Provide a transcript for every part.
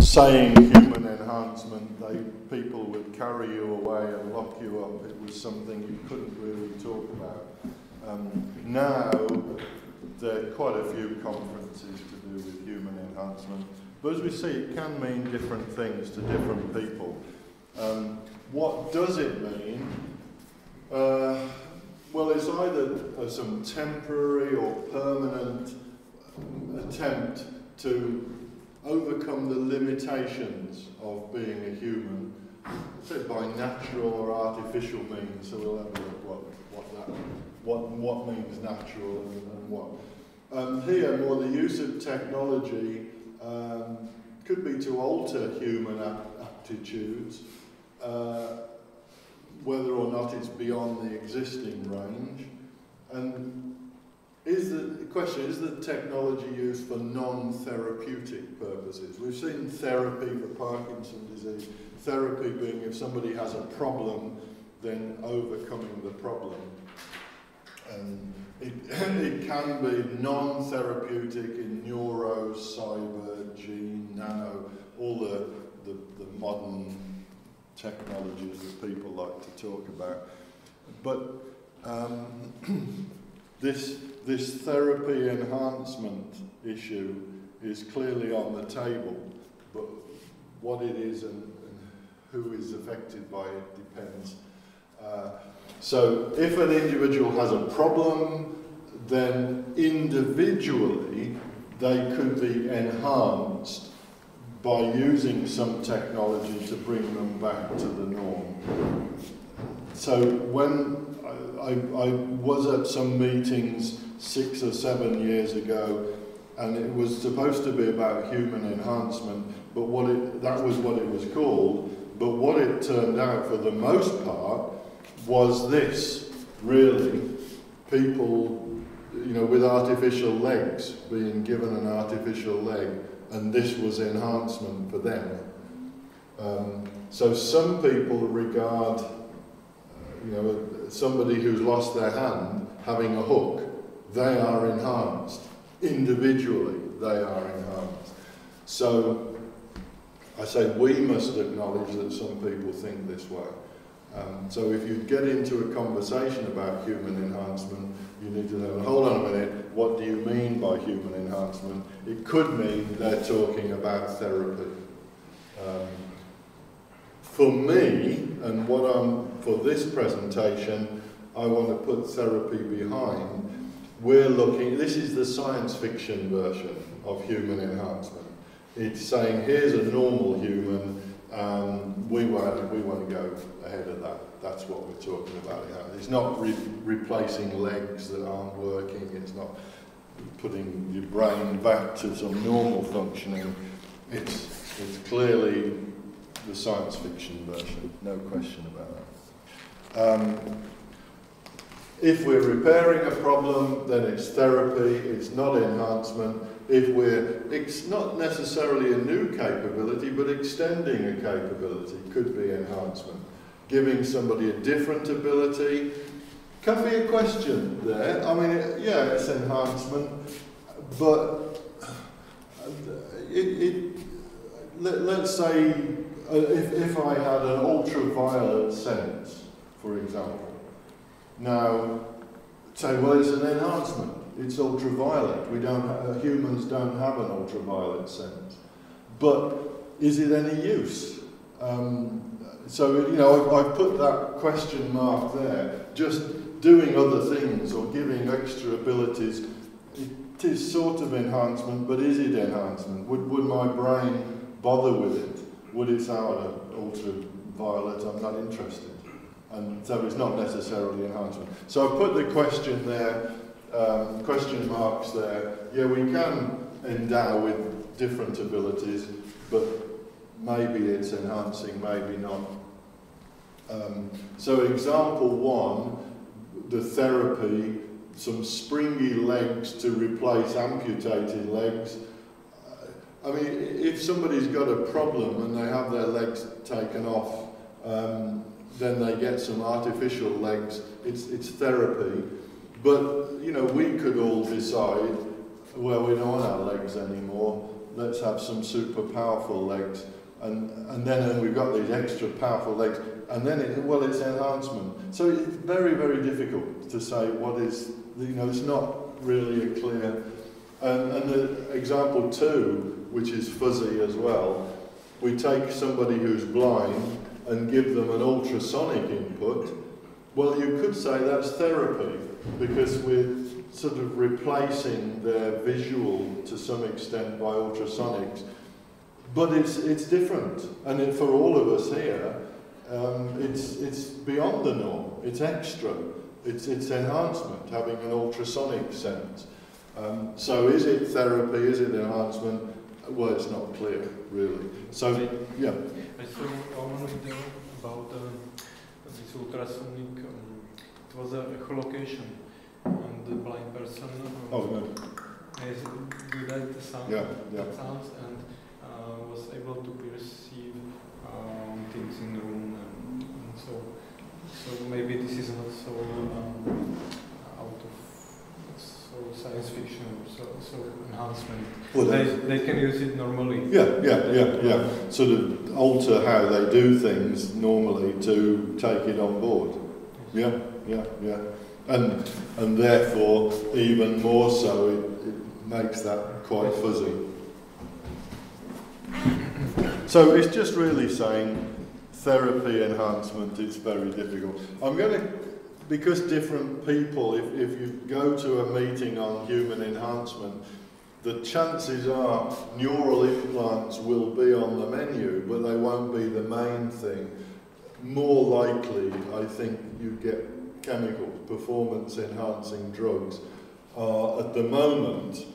saying human enhancement, people would carry you away and lock you up. It was something you couldn't really talk about. Now, there are quite a few conferences to do with human enhancement, but as we see, it can mean different things to different people. What does it mean? Well, it's either some temporary or permanent attempt to overcome the limitations of being a human, say by natural or artificial means. So we'll have a look what means natural and what. Here, more the use of technology could be to alter human aptitudes, whether or not it's beyond the existing range. And the question is the technology used for non-therapeutic purposes? We've seen therapy for Parkinson's disease, therapy being if somebody has a problem, then overcoming the problem. And it can be non-therapeutic in neuro, cyber, gene, nano, all the modern technologies that people like to talk about. But this therapy enhancement issue is clearly on the table, but what it is and who is affected by it depends. So if an individual has a problem, then individually they could be enhanced by using some technology to bring them back to the norm. So when I was at some meetings 6 or 7 years ago, and it was supposed to be about human enhancement, but that was what it was called, but what it turned out for the most part was this, really, people, with artificial legs being given an artificial leg, and this was enhancement for them. So some people regard, somebody who's lost their hand having a hook, they are enhanced. Individually, they are enhanced. So I say we must acknowledge that some people think this way. So if you get into a conversation about human enhancement, you need to know, hold on a minute, what do you mean by human enhancement? It could mean they're talking about therapy. For me, and for this presentation, I want to put therapy behind. This is the science fiction version of human enhancement. It's saying, here's a normal human, we want to go ahead of that. That's what we're talking about here. It's not replacing legs that aren't working, it's not putting your brain back to some normal functioning. It's clearly the science fiction version, no question about that. If we're repairing a problem, then it's therapy, it's not enhancement. It's not necessarily a new capability, but extending a capability could be enhancement. Giving somebody a different ability can be a question there. I mean, yeah, it's enhancement, but let's say if I had an ultraviolet sense, for example. Now, say, well, it's an enhancement. It's ultraviolet. Humans don't have an ultraviolet sense. But is it any use? So, I've put that question mark there. Just doing other things or giving extra abilities, it is sort of enhancement, but is it enhancement? Would my brain bother with it? Would it say, ultraviolet, I'm not interested? And so it's not necessarily enhancement. So I put the question there, question marks there. Yeah, we can endow with different abilities, but maybe it's enhancing, maybe not. So example one, the therapy, some springy legs to replace amputated legs. I mean, if somebody's got a problem and they have their legs taken off, then they get some artificial legs. It's therapy. But, we could all decide, well, we don't want our legs anymore. let's have some super powerful legs, and then we've got these extra powerful legs, and then it's enhancement. So it's very, very difficult to say what is, it's not really a clear. And the example 2, which is fuzzy as well, we take somebody who's blind and give them an ultrasonic input. Well, you could say that's therapy, because we're sort of replacing their visual to some extent by ultrasonics. But it's different, and for all of us here, it's beyond the norm. It's extra. It's enhancement, having an ultrasonic sense. So is it therapy? Is it enhancement? Well, it's not clear, really. So, yeah. I saw one video about this ultrasonic. It was a echolocation, and the blind person has good sound, sounds, and was able to perceive things in the room, and so maybe this is not so out of science fiction, so enhancement. Well, they can use it normally. Yeah. Sort of alter how they do things normally to take it on board. Yeah. And therefore, even more so, it makes that quite fuzzy. So it's just really saying therapy enhancement, it's very difficult. I'm going to, because different people, if you go to a meeting on human enhancement, the chances are neural implants will be on the menu, but they won't be the main thing. More likely, I think, you get chemical performance enhancing drugs are at the moment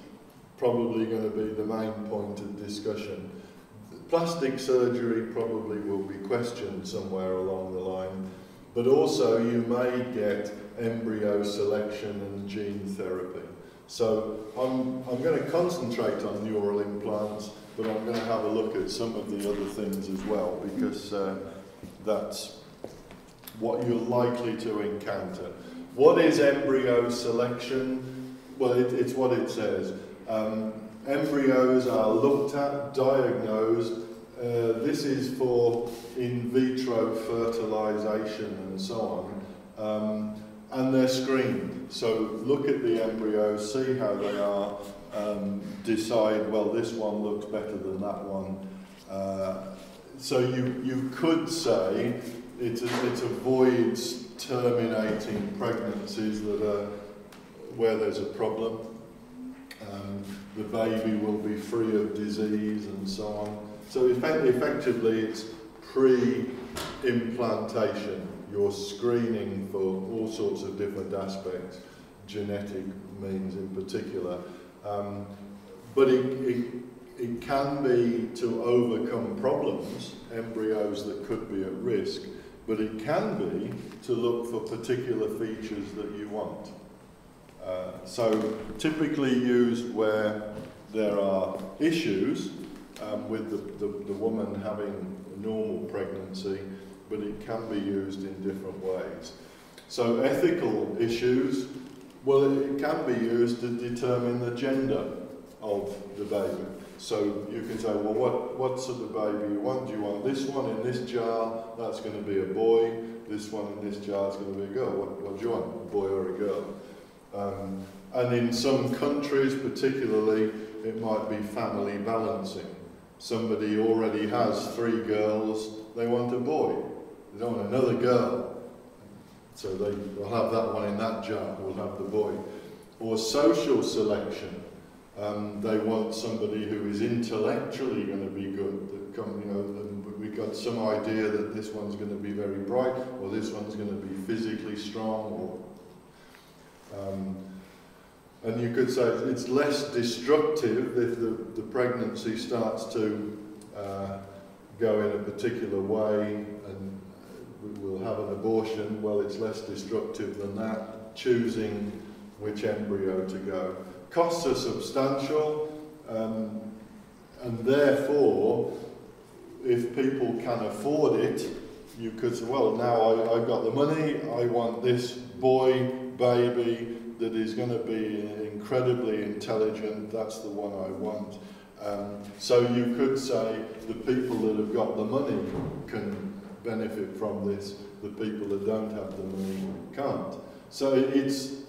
probably going to be the main point of discussion. Plastic surgery probably will be questioned somewhere along the line, but also you may get embryo selection and gene therapy. So I'm going to concentrate on neural implants, but I'm going to have a look at some of the other things as well, because that's what you're likely to encounter. What is embryo selection? Well, it's what it says. Embryos are looked at, diagnosed. This is for in vitro fertilization and so on. And they're screened. So look at the embryos, see how they are, decide, well, this one looks better than that one. So you could say it avoids terminating pregnancies that are where there's a problem. The baby will be free of disease and so on. So effectively it's pre-implantation. You're screening for all sorts of different aspects, genetic means in particular. But it can be to overcome problems, embryos that could be at risk, but it can be to look for particular features that you want. So typically used where there are issues with the woman having a normal pregnancy, but it can be used in different ways. So ethical issues, well, it can be used to determine the gender of the baby. So you can say, well, what sort of baby you want? Do you want this one in this jar? That's going to be a boy. This one in this jar is going to be a girl. What do you want, a boy or a girl? And in some countries, particularly, it might be family balancing. Somebody already has 3 girls, they want a boy. They don't want another girl. So they'll have that one in that jar, we'll have the boy. Or social selection. They want somebody who is intellectually going to be good. That we've got some idea that this one's going to be very bright, or this one's going to be physically strong, or and you could say it's less destructive if the pregnancy starts to go in a particular way and we'll have an abortion. Well, it's less destructive than that, choosing which embryo to go. Costs are substantial, and therefore, if people can afford it, you could say, well, now I've got the money, I want this boy, baby, that is going to be incredibly intelligent, that's the one I want. So you could say the people that have got the money can benefit from this, the people that don't have the money can't. So it's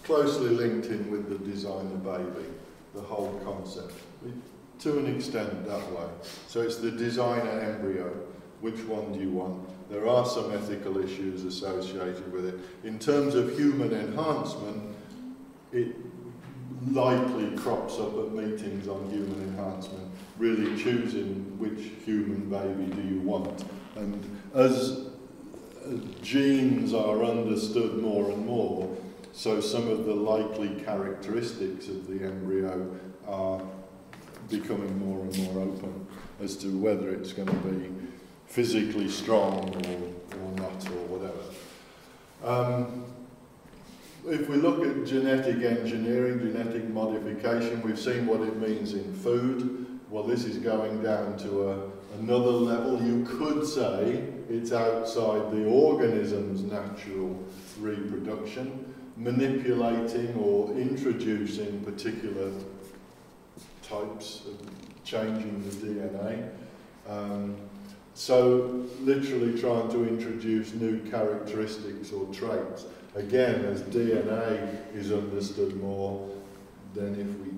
closely linked in with the designer baby, the whole concept, to an extent that way. So it's the designer embryo. Which one do you want? There are some ethical issues associated with it. In terms of human enhancement, it likely crops up at meetings on human enhancement, really choosing which human baby do you want. And as genes are understood more and more, so some of the likely characteristics of the embryo are becoming more and more open as to whether it's going to be physically strong or not, or whatever. If we look at genetic engineering, genetic modification, we've seen what it means in food. Well, this is going down to another level. You could say it's outside the organism's natural reproduction, manipulating or introducing particular types of changing the DNA. So literally trying to introduce new characteristics or traits. Again, as DNA is understood more, then if we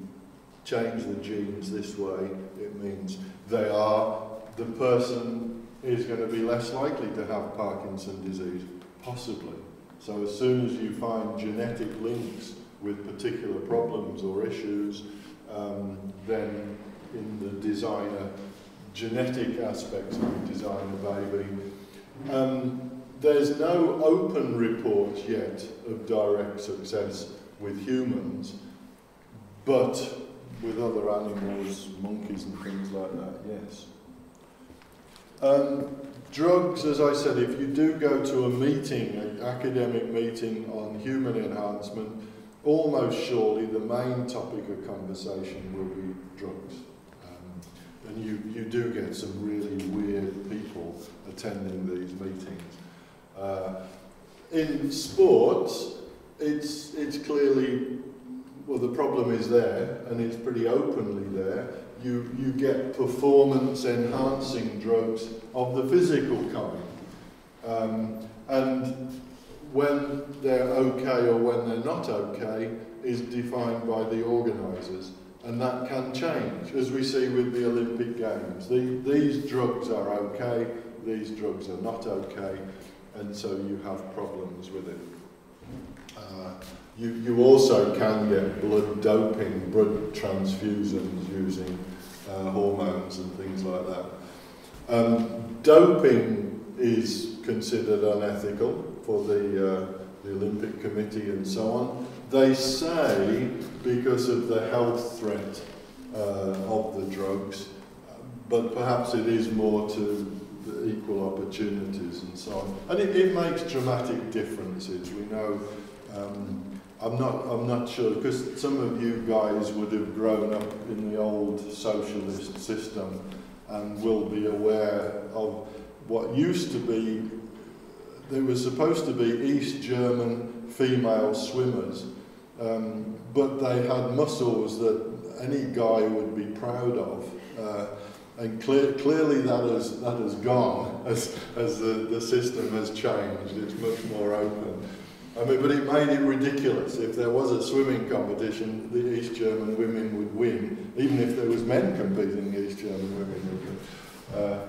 change the genes this way, it means the person is going to be less likely to have Parkinson's disease, possibly. So as soon as you find genetic links with particular problems or issues, then in the designer, genetic aspects of the designer baby, there's no open reports yet of direct success with humans, but with other animals, monkeys and things like that, yes. Drugs, as I said, if you do go to a meeting, an academic meeting on human enhancement, almost surely the main topic of conversation will be drugs. And you do get some really weird people attending these meetings. In sports, it's clearly, well, the problem is there, and it's pretty openly there. You get performance-enhancing drugs of the physical kind. And when they're okay or when they're not okay is defined by the organisers. And that can change, as we see with the Olympic Games. These drugs are okay, these drugs are not okay, and so you have problems with it. You also can get blood doping, blood transfusions using hormones and things like that. Doping is considered unethical for the Olympic Committee and so on. They say because of the health threat of the drugs, but perhaps it is more to the equal opportunities and so on. And it makes dramatic differences. We know, I'm not sure, because some of you guys would have grown up in the old socialist system and will be aware of what used to be, there was supposed to be East German female swimmers, but they had muscles that any guy would be proud of. And clearly that has gone as the system has changed. It's much more open. I mean, but it made it ridiculous. If there was a swimming competition, the East German women would win, even if there was men competing, the East German women would win.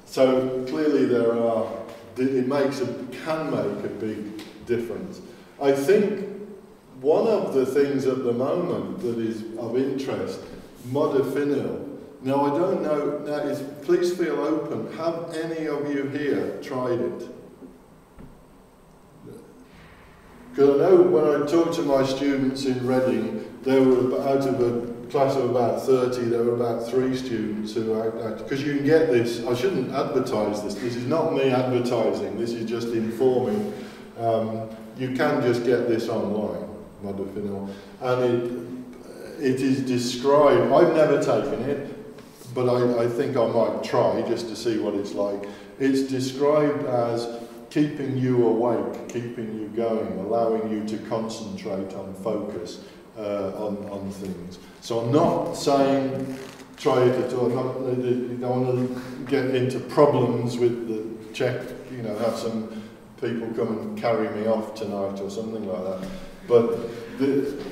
So clearly it can make a big difference. I think one of the things at the moment that is of interest, modafinil. Now I don't know, please feel open. Have any of you here tried it? Because I know when I talked to my students in Reading, there were out of a class of about 30, there were about 3 students who because you can get this, I shouldn't advertise this is not me advertising, this is just informing. You can just get this online, modafinil, and it is described, I've never taken it, but I think I might try just to see what it's like. It's described as keeping you awake, keeping you going, allowing you to concentrate on focus. on things. So I'm not saying try it at all. You don't want to get into problems with the check, you know, have some people come and carry me off tonight or something like that. But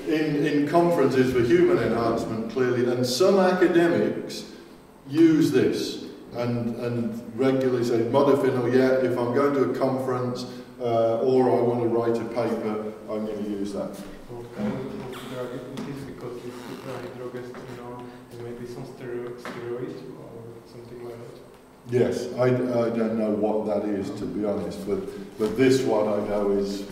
in conferences for human enhancement, clearly, and some academics use this and regularly say, modafinil, yeah, if I'm going to a conference or I want to write a paper, I'm going to use that. What kind of drug it is? Because it's hydrogesterone and maybe some steroid or something like that. Yes, I don't know what that is, to be honest, but this one I know is,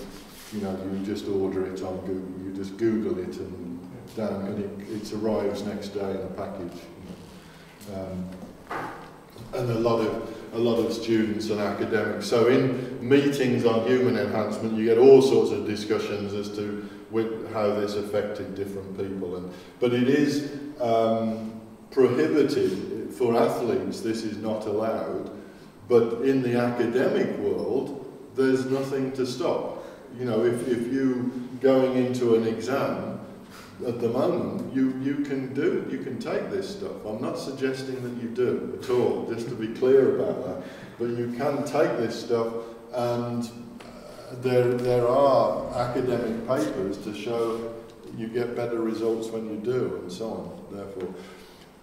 you know, you just order it on Google, you just Google it and down, and it arrives next day in a package. You know. And a lot of students and academics. So in meetings on human enhancement, you get all sorts of discussions as to how this affected different people. But it is prohibited for athletes. This is not allowed. But in the academic world, there's nothing to stop. You know, if you going into an exam at the moment, you can take this stuff. I'm not suggesting that you do at all, just to be clear about that. But you can take this stuff, and there are academic papers to show you get better results when you do, and so on. Therefore,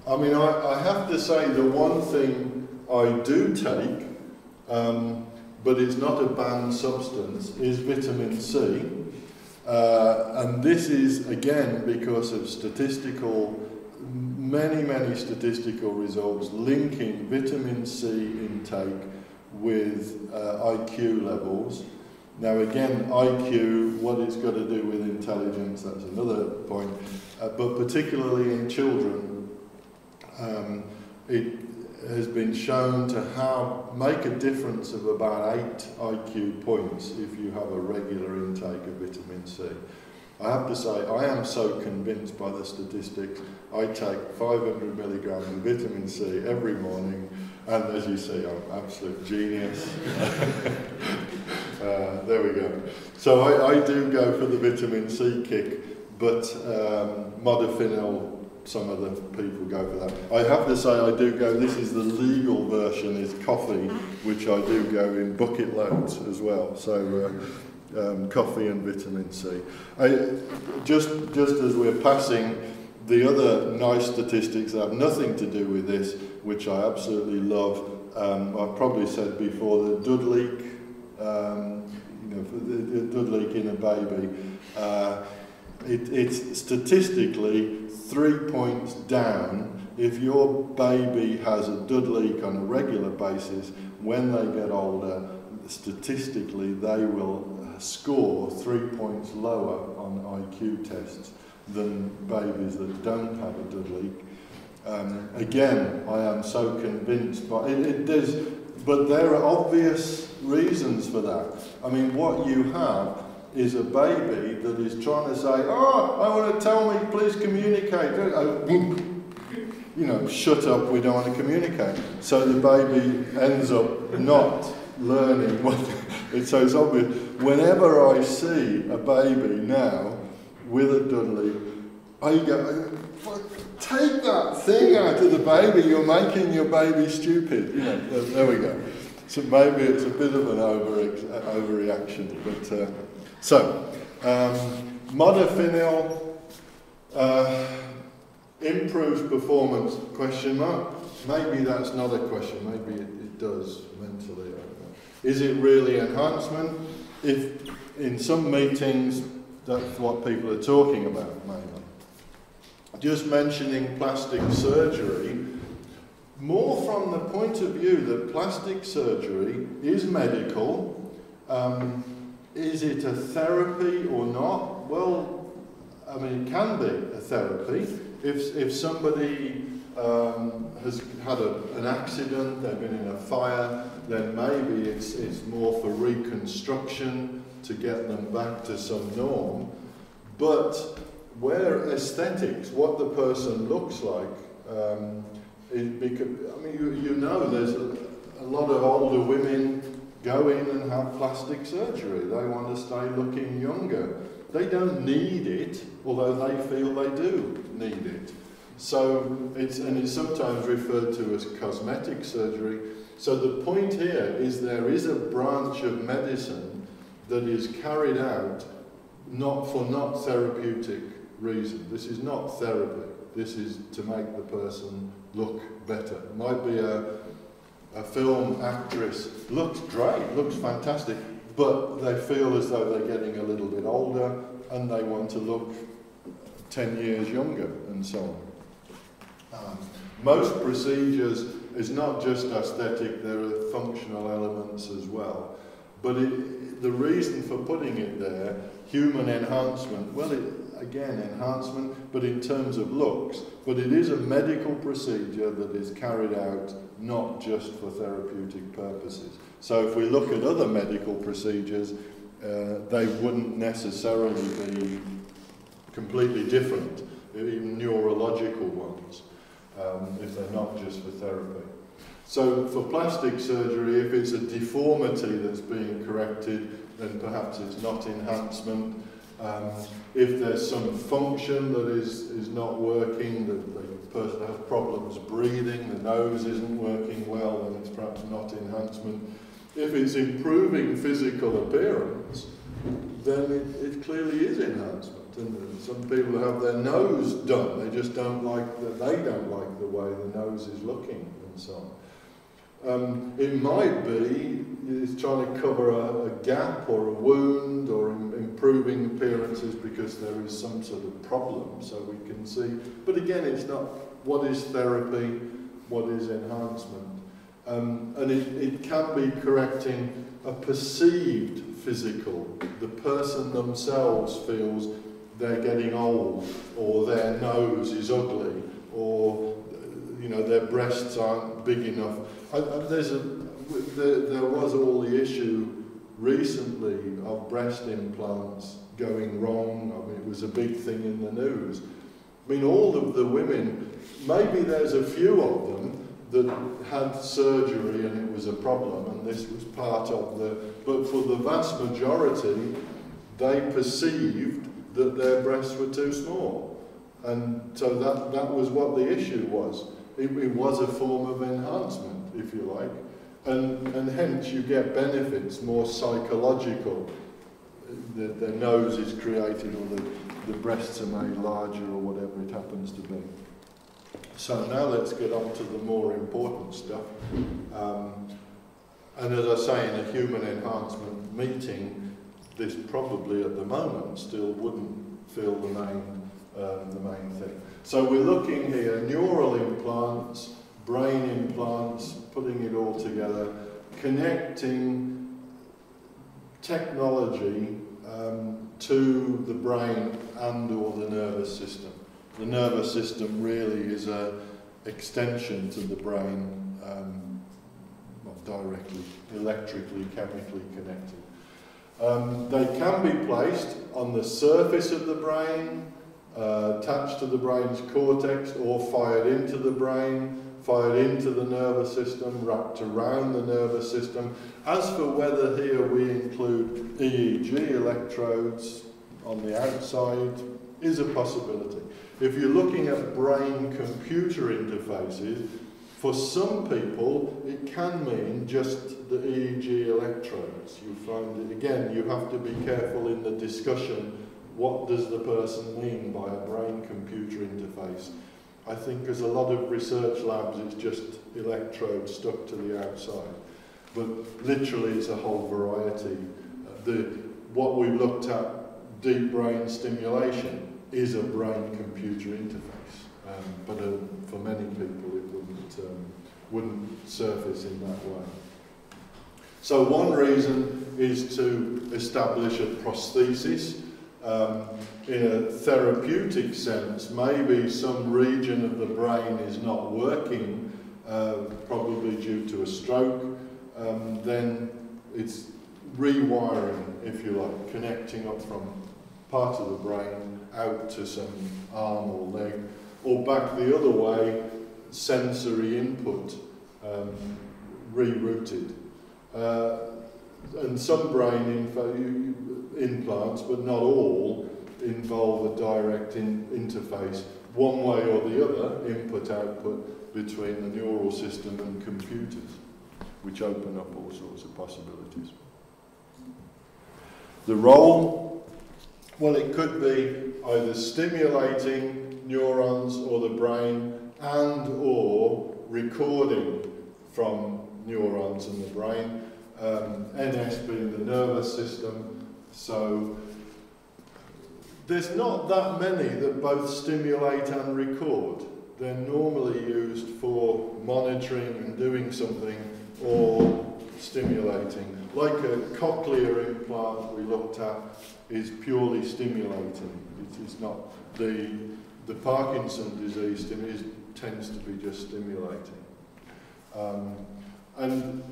I mean, I have to say the one thing I do take, but it's not a banned substance, is vitamin C. And this is, again, because of many statistical results linking vitamin C intake with IQ levels. Now again, IQ, what it's got to do with intelligence, that's another point. But particularly in children, it has been shown to make a difference of about 8 IQ points if you have a regular intake of vitamin C. I have to say, I am so convinced by the statistics. I take 500 milligrams of vitamin C every morning, and as you see, I'm an absolute genius. There we go. So I do go for the vitamin C kick, but modafinil, some of the people go for that. I have to say I do go, this is the legal version, is coffee, which I do go in bucket loads as well. So coffee and vitamin C. Just as we're passing, the other nice statistics that have nothing to do with this, which I absolutely love, I've probably said before, the Dud leak, the Dud leak in a baby, it's statistically 3 points down. If your baby has a Dud leak on a regular basis, when they get older, statistically they will score 3 points lower on IQ tests than babies that don't have a Dud leak. Again, I am so convinced, but but there are obvious reasons for that. I mean, what you have is a baby that is trying to say, oh, I want to tell me, please communicate. You know, shut up, we don't want to communicate. So the baby ends up not learning what, so it's obvious. Whenever I see a baby now with a Dud leak, I go, take that thing out of the baby, you're making your baby stupid. You know, there we go. So maybe it's a bit of an overreaction, but modafinil improves performance, question mark. Maybe that's not a question, maybe it does mentally, I don't know. Is it really enhancement? If in some meetings that's what people are talking about, maybe. Just mentioning plastic surgery, more from the point of view that plastic surgery is medical. Is it a therapy or not? Well, I mean, it can be a therapy. If somebody has had an accident, they've been in a fire, then maybe it's more for reconstruction to get them back to some norm. But where aesthetics, what the person looks like, because, I mean, you know, there's a lot of older women go in and have plastic surgery. They want to stay looking younger. They don't need it, although they feel they do need it. So it's sometimes referred to as cosmetic surgery. So the point here is there is a branch of medicine that is carried out for not therapeutic reason. This is not therapy. This is to make the person look better. It might be a film actress, looks great, looks fantastic, but they feel as though they're getting a little bit older and they want to look 10 years younger and so on. Most procedures is not just aesthetic, there are functional elements as well. But the reason for putting it there, human enhancement, well, again, enhancement, but in terms of looks, but it is a medical procedure that is carried out not just for therapeutic purposes. So if we look at other medical procedures, they wouldn't necessarily be completely different, even neurological ones, if they're not just for therapy. So for plastic surgery, if it's a deformity that's being corrected, then perhaps it's not enhancement. If there's some function that is not working, the person has problems breathing, the nose isn't working well, then it's perhaps not enhancement. If it's improving physical appearance, then it clearly is enhancement. And some people have their nose done, they just don't like the way the nose is looking and so on. It might be it's trying to cover a gap or a wound or improving appearances because there is some sort of problem, so we can see. But again, it's not what is therapy, what is enhancement. And it can be correcting a perceived physical. The person themselves feels they're getting old, or their nose is ugly, or their breasts aren't big enough. There was all the issue recently of breast implants going wrong. I mean, it was a big thing in the news. I mean, all of the women, maybe there's a few of them that had surgery and it was a problem, and this was part of but for the vast majority, they perceived that their breasts were too small. And so that was what the issue was. It was a form of enhancement, if you like, and hence you get benefits, more psychological. The nose is created, or the breasts are made larger, or whatever it happens to be. So now let's get on to the more important stuff. And as I say, in a human enhancement meeting, this probably at the moment still wouldn't feel the main thing. So we're looking here, neural implants, brain implants, putting it all together, connecting technology to the brain and or the nervous system. The nervous system really is an extension to the brain, not directly, electrically, chemically connected. They can be placed on the surface of the brain, attached to the brain's cortex, or fired into the brain, fired into the nervous system, wrapped around the nervous system. As for whether here we include EEG electrodes on the outside, is a possibility. If you're looking at brain-computer interfaces, for some people it can mean just the EEG electrodes. You find it, again, you have to be careful in the discussion. What does the person mean by a brain-computer interface? I think there's a lot of research labs, it's just electrodes stuck to the outside. But literally it's a whole variety. What we've looked at, deep brain stimulation, is a brain-computer interface. But for many people it wouldn't surface in that way. So one reason is to establish a prosthesis. In a therapeutic sense, maybe some region of the brain is not working, probably due to a stroke, then it's rewiring, if you like, connecting up from part of the brain out to some arm or leg, or back the other way, sensory input rerouted. And some brain info, implants, but not all, involve a direct interface, one way or the other, input-output, between the neural system and computers, which open up all sorts of possibilities. The role, well, it could be either stimulating neurons or the brain and or recording from neurons in the brain, NS being the nervous system. So there's not that many that both stimulate and record. They're normally used for monitoring and doing something or stimulating. Like a cochlear implant we looked at is purely stimulating. It is not the Parkinson's disease tends to be just stimulating. And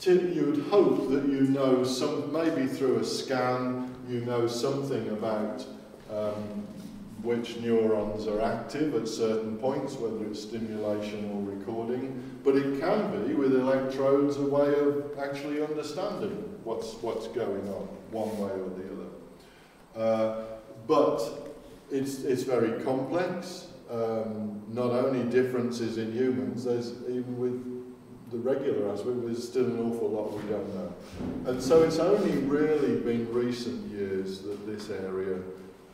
you would hope that you know maybe through a scan, you know something about which neurons are active at certain points, whether it's stimulation or recording. But it can be, with electrodes, a way of actually understanding what's going on, one way or the other. But it's very complex. Not only differences in humans, there's even with the regular aspect, there's still an awful lot we don't know. And so it's only really been recent years that this area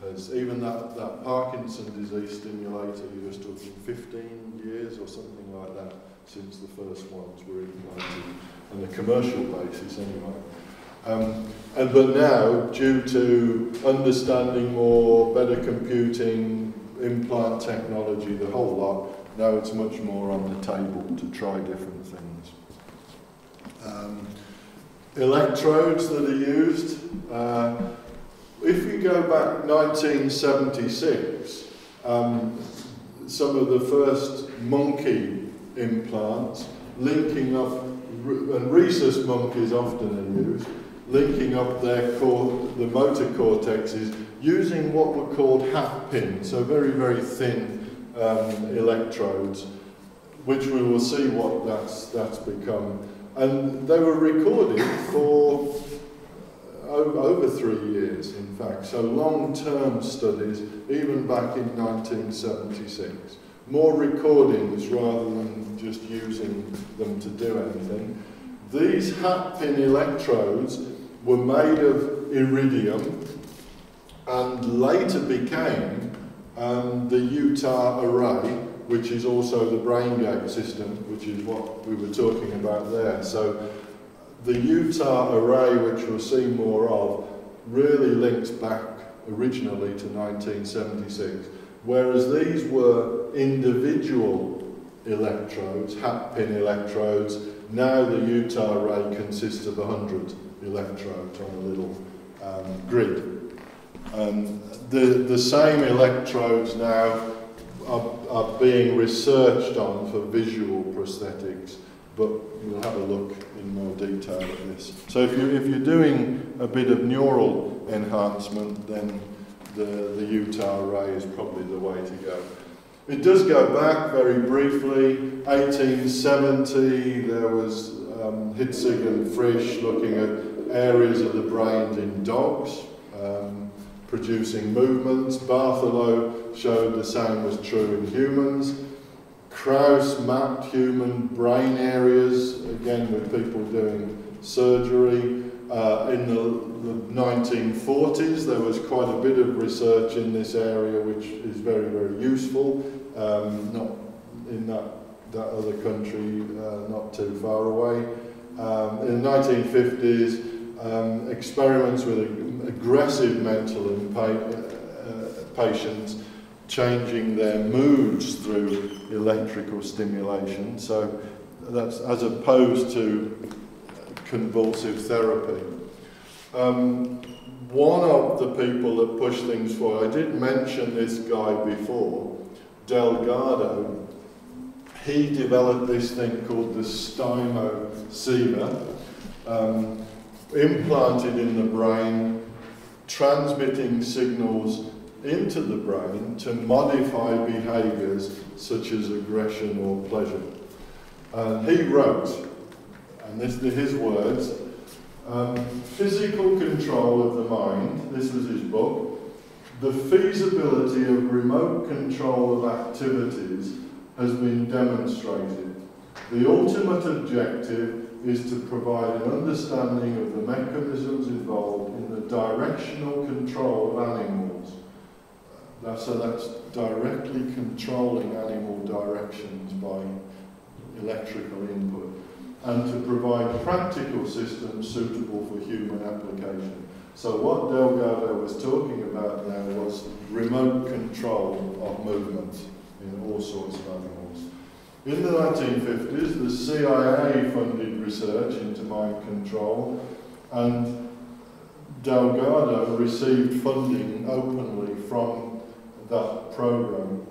has, even that Parkinson's disease stimulator, you're just talking 15 years or something like that since the first ones were implanted, on a commercial basis anyway. But now, due to understanding more, better computing, implant technology, the whole lot, now it's much more on the table to try different things. Electrodes that are used, if you go back 1976, some of the first monkey implants linking up, and rhesus monkeys often are used, linking up the motor cortexes using what were called hat pins, so very, very thin electrodes, which we will see what that's become. And they were recorded for over 3 years, in fact, so long-term studies, even back in 1976. More recordings rather than just using them to do anything. These hat pin electrodes were made of iridium and later became the Utah array, which is also the brain gate system, which is what we were talking about there. So the Utah array, which we'll see more of, really links back originally to 1976, whereas these were individual electrodes, hat pin electrodes. Now the Utah array consists of 100 electrodes on a little grid. The same electrodes now are being researched on for visual prosthetics, but we'll have a look in more detail at this. So if you're doing a bit of neural enhancement, then the Utah array is probably the way to go. It does go back very briefly. 1870, there was Hitzig and Frisch looking at areas of the brain in dogs, producing movements. Bartholow showed the same was true in humans. Krauss mapped human brain areas, again with people doing surgery. In the 1940s, there was quite a bit of research in this area, which is very, very useful. Not in that other country, not too far away. In the 1950s, experiments with aggressive mental patients changing their moods through electrical stimulation. So that's as opposed to convulsive therapy. One of the people that pushed things forward, I did mention this guy before, Delgado. He developed this thing called the stymosema, implanted in the brain, transmitting signals into the brain to modify behaviours such as aggression or pleasure. And he wrote, and this are his words, Physical control of the mind, this was his book. The feasibility of remote control of activities has been demonstrated. The ultimate objective is to provide an understanding of the mechanisms involved in the directional control of animals. So that's directly controlling animal directions by electrical input, and to provide practical systems suitable for human application. So what Delgado was talking about there was remote control of movement in all sorts of animals. In the 1950s, the CIA funded research into mind control, and Delgado received funding openly from that program,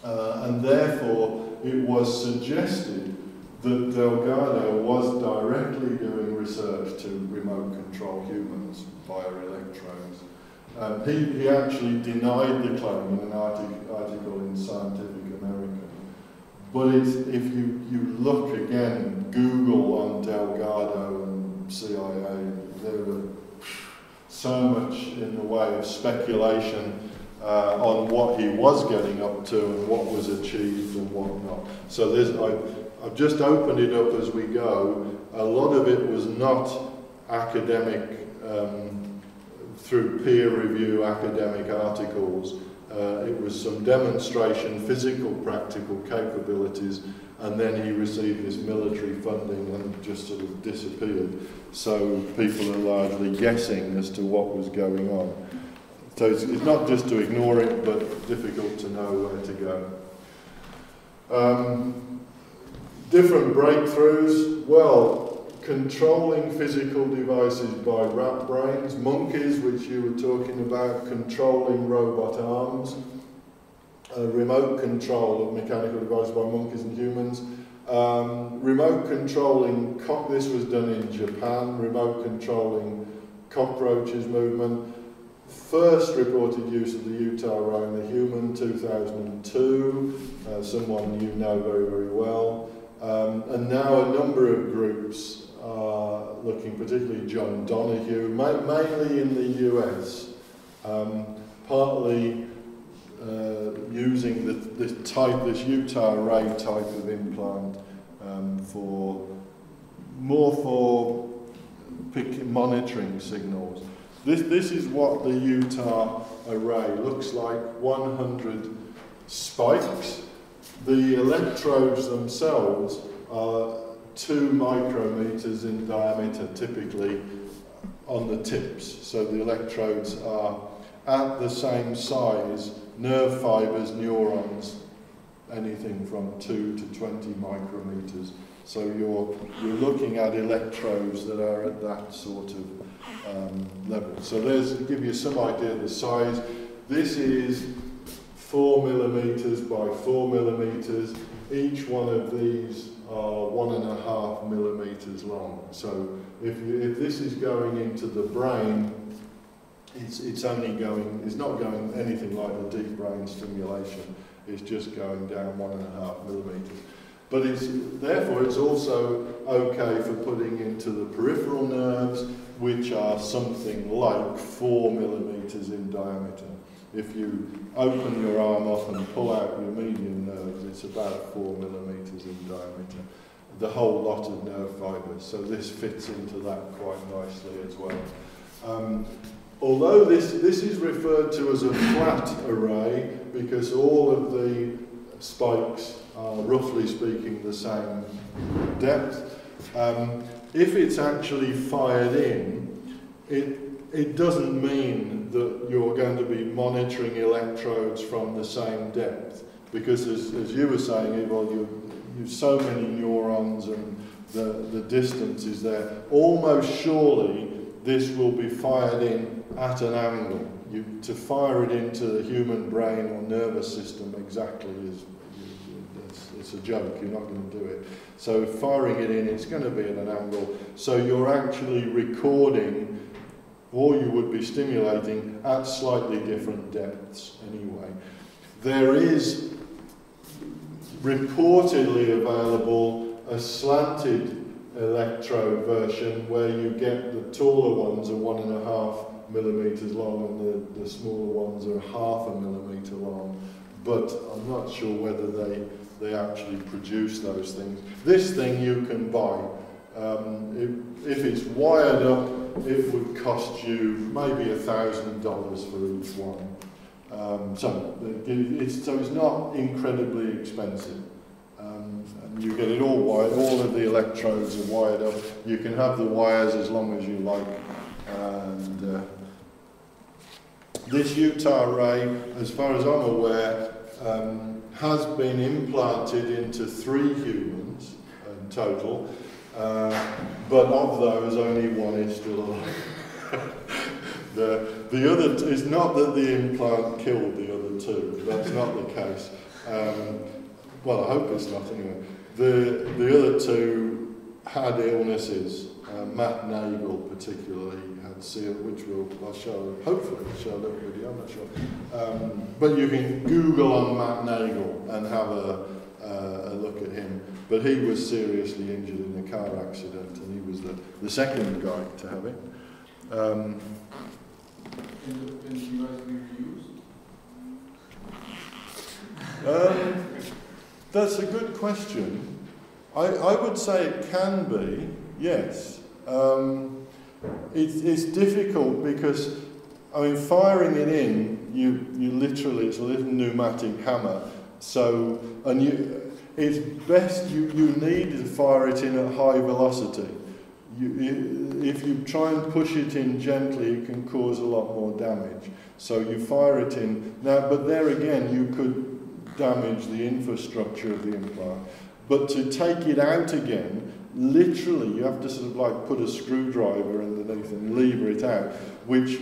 and therefore it was suggested that Delgado was directly doing research to remote control humans via electrodes. He actually denied the claim in an article in Scientific American. But if you look again, Google on Delgado and CIA, there are so much in the way of speculation on what he was getting up to and what was achieved and what not. So I've just opened it up as we go. A lot of it was not academic, through peer review academic articles. It was some demonstration, physical, practical capabilities, and then he received this military funding and just sort of disappeared. So people are largely guessing as to what was going on. So it's not just to ignore it, but difficult to know where to go. Different breakthroughs. Well, controlling physical devices by rat brains, monkeys, which you were talking about, controlling robot arms, remote control of mechanical devices by monkeys and humans, remote controlling, this was done in Japan, remote controlling cockroaches movement. First reported use of the Utah row in the human, 2002, someone you know very, very well. And now a number of groups are looking, particularly John Donahue, mainly in the US, partly using this Utah ray type of implant for monitoring signals. This is what the Utah array looks like, 100 spikes. The electrodes themselves are 2 micrometers in diameter, typically on the tips. So the electrodes are at the same size, nerve fibers, neurons, anything from 2 to 20 micrometers. So you're looking at electrodes that are at that sort of level. So there's to give you some idea of the size. This is 4 millimeters by 4 millimeters. Each one of these are 1.5 millimeters long. So if this is going into the brain, it's not going anything like the deep brain stimulation. It's just going down 1.5 millimeters. But therefore it's also okay for putting into the peripheral nerves, which are something like 4 millimeters in diameter. If you open your arm up and pull out your median nerves, it's about 4 millimeters in diameter. The whole lot of nerve fibers. So this fits into that quite nicely as well. Although this is referred to as a flat array because all of the spikes are roughly speaking the same depth. If it's actually fired in, it doesn't mean that you're going to be monitoring electrodes from the same depth, because as you were saying, well, you've so many neurons and the distance is there. Almost surely this will be fired in at an angle. To fire it into the human brain or nervous system exactly it's a joke, you're not going to do it. So firing it in, it's going to be at an angle. So you're actually recording, or you would be stimulating at slightly different depths anyway. There is reportedly available a slanted electrode version where you get the taller ones are 1.5 millimeters long and the smaller ones are 0.5 millimeter long. But I'm not sure whether they actually produce those things. This thing you can buy. If it's wired up, it would cost you maybe $1,000 for each one. So it's not incredibly expensive. And you get it all wired, all of the electrodes are wired up. You can have the wires as long as you like. And this Utah ray, as far as I'm aware, has been implanted into 3 humans in total. But of those, only 1 is still alive. The other, it's not that the implant killed the other 2. That's not the case. Well, I hope it's not anyway. The other 2 had illnesses. Matt Nagel particularly had which I'll show, hopefully I'll show a little video, I'm not sure. But you can Google on Matt Nagel and have a look at him. But he was seriously injured in a car accident, and he was the second guy to have it. Can the device be reused? That's a good question. I would say it can be, yes. It's difficult because, I mean, firing it in, you literally, it's a little pneumatic hammer. So, it's best, you need to fire it in at high velocity. If you try and push it in gently, it can cause a lot more damage. So you fire it in. Now, but there again, you could damage the infrastructure of the implant. But to take it out again, literally, you have to sort of like put a screwdriver underneath and lever it out, which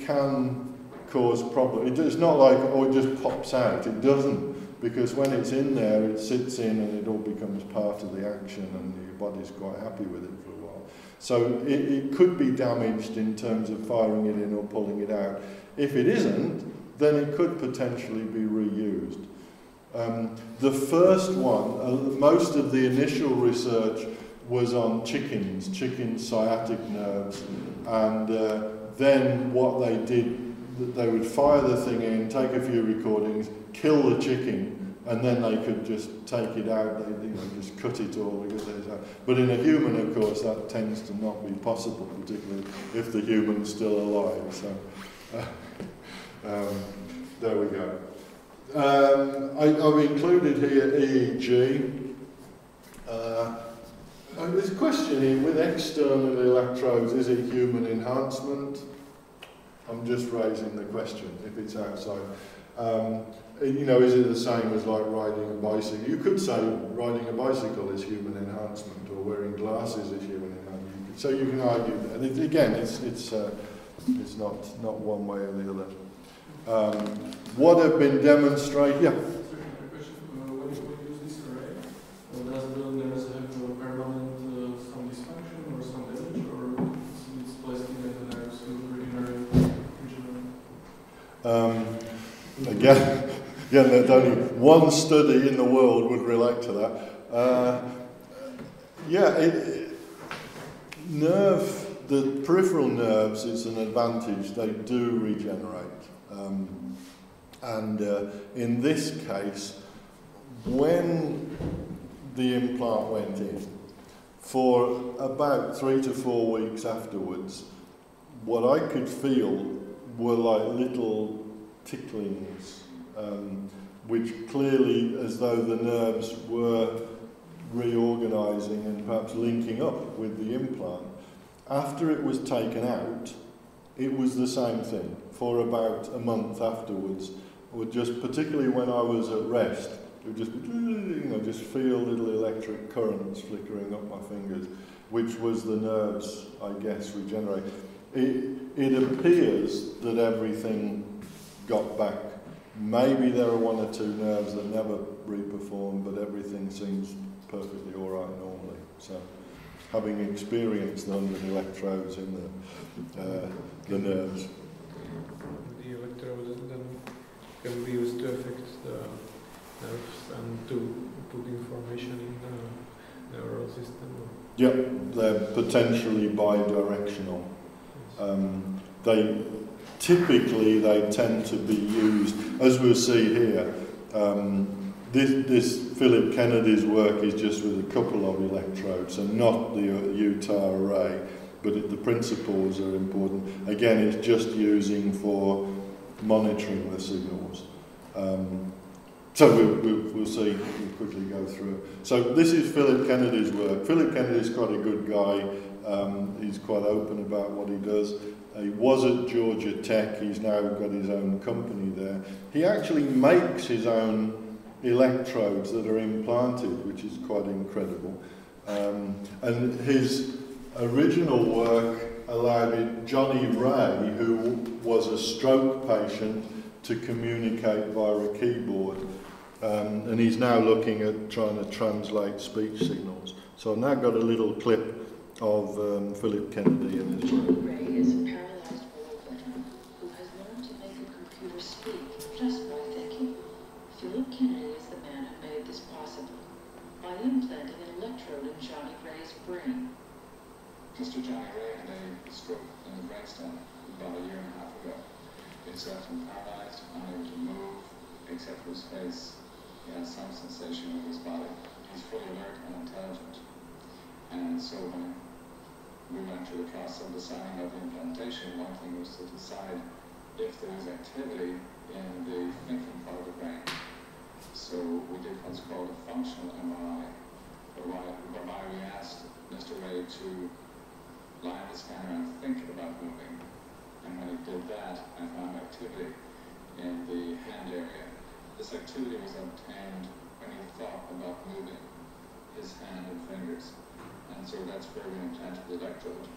can cause problems. It's not like, oh, it just pops out. It doesn't, because when it's in there, it sits in and it all becomes part of the action, and your body's quite happy with it for a while. So it could be damaged in terms of firing it in or pulling it out. If it isn't, then it could potentially be reused. The first one, most of the initial research was on chicken sciatic nerves, and then what they did, they would fire the thing in, take a few recordings, kill the chicken, and then they could just take it out, they just cut it all. But in a human, of course, that tends to not be possible, particularly if the human's still alive. So there we go. I've included here EEG. There's a question here, with external electrodes, is it human enhancement? I'm just raising the question, if it's outside. Is it the same as like riding a bicycle? You could say riding a bicycle is human enhancement, or wearing glasses is human enhancement. So you can argue that. And again, it's not one way or the other. What have been demonstrated? Yeah. When you use this array, does the nerves have a permanent some dysfunction or some damage, or it's placed in the nerves to regenerate? Again, there's only one study in the world would relate to that. The peripheral nerves, it's an advantage, they do regenerate. In this case, when the implant went in, for about 3 to 4 weeks afterwards, what I could feel were like little ticklings, which clearly, as though the nerves were reorganising and perhaps linking up with the implant. After it was taken out, it was the same thing for about a month afterwards. Particularly when I was at rest, it would just just feel little electric currents flickering up my fingers, which was the nerves, I guess, regenerate. It appears that everything got back. Maybe there are 1 or 2 nerves that never reperform, but everything seems perfectly all right normally. So, having experienced the 100 electrodes in the nerves. The electrodes then can be used to affect the nerves and to put information in neural system? Yeah, they're potentially bidirectional. They tend to be used, as we'll see here. This Philip Kennedy's work is just with a couple of electrodes and not the Utah array, but the principles are important. Again, it's just using for monitoring the signals. So we'll see, we'll quickly go through it. So this is Philip Kennedy's work. Philip Kennedy's quite a good guy. He's quite open about what he does. He was at Georgia Tech. He's now got his own company there. He actually makes his own electrodes that are implanted, which is quite incredible. And his original work allowed Johnny Ray, who was a stroke patient, to communicate via a keyboard. And he's now looking at trying to translate speech signals. So I've now got a little clip of Philip Kennedy and his work. Johnny Ray is a paralyzed war veteran who has learned to make a computer speak just by thinking. Philip Kennedy is the man who made this possible by implanting an electrode in Johnny Ray's brain. Mr. Johnny Ray had a stroke in the brainstem about a year and a half ago. It's left him paralyzed, unable to move, except for his face. He has some sensation of his body. He's fully alert and intelligent. And so when we went through the process of deciding about the implantation, one thing was to decide if there was activity in the thinking part of the brain. So we did what's called a functional MRI, whereby we asked Mr. Ray to lie on the scanner and think about moving. And when he did that, I found activity in the hand area. This activity was obtained when he thought about moving his hand and fingers. And so that's where we implanted the electrode.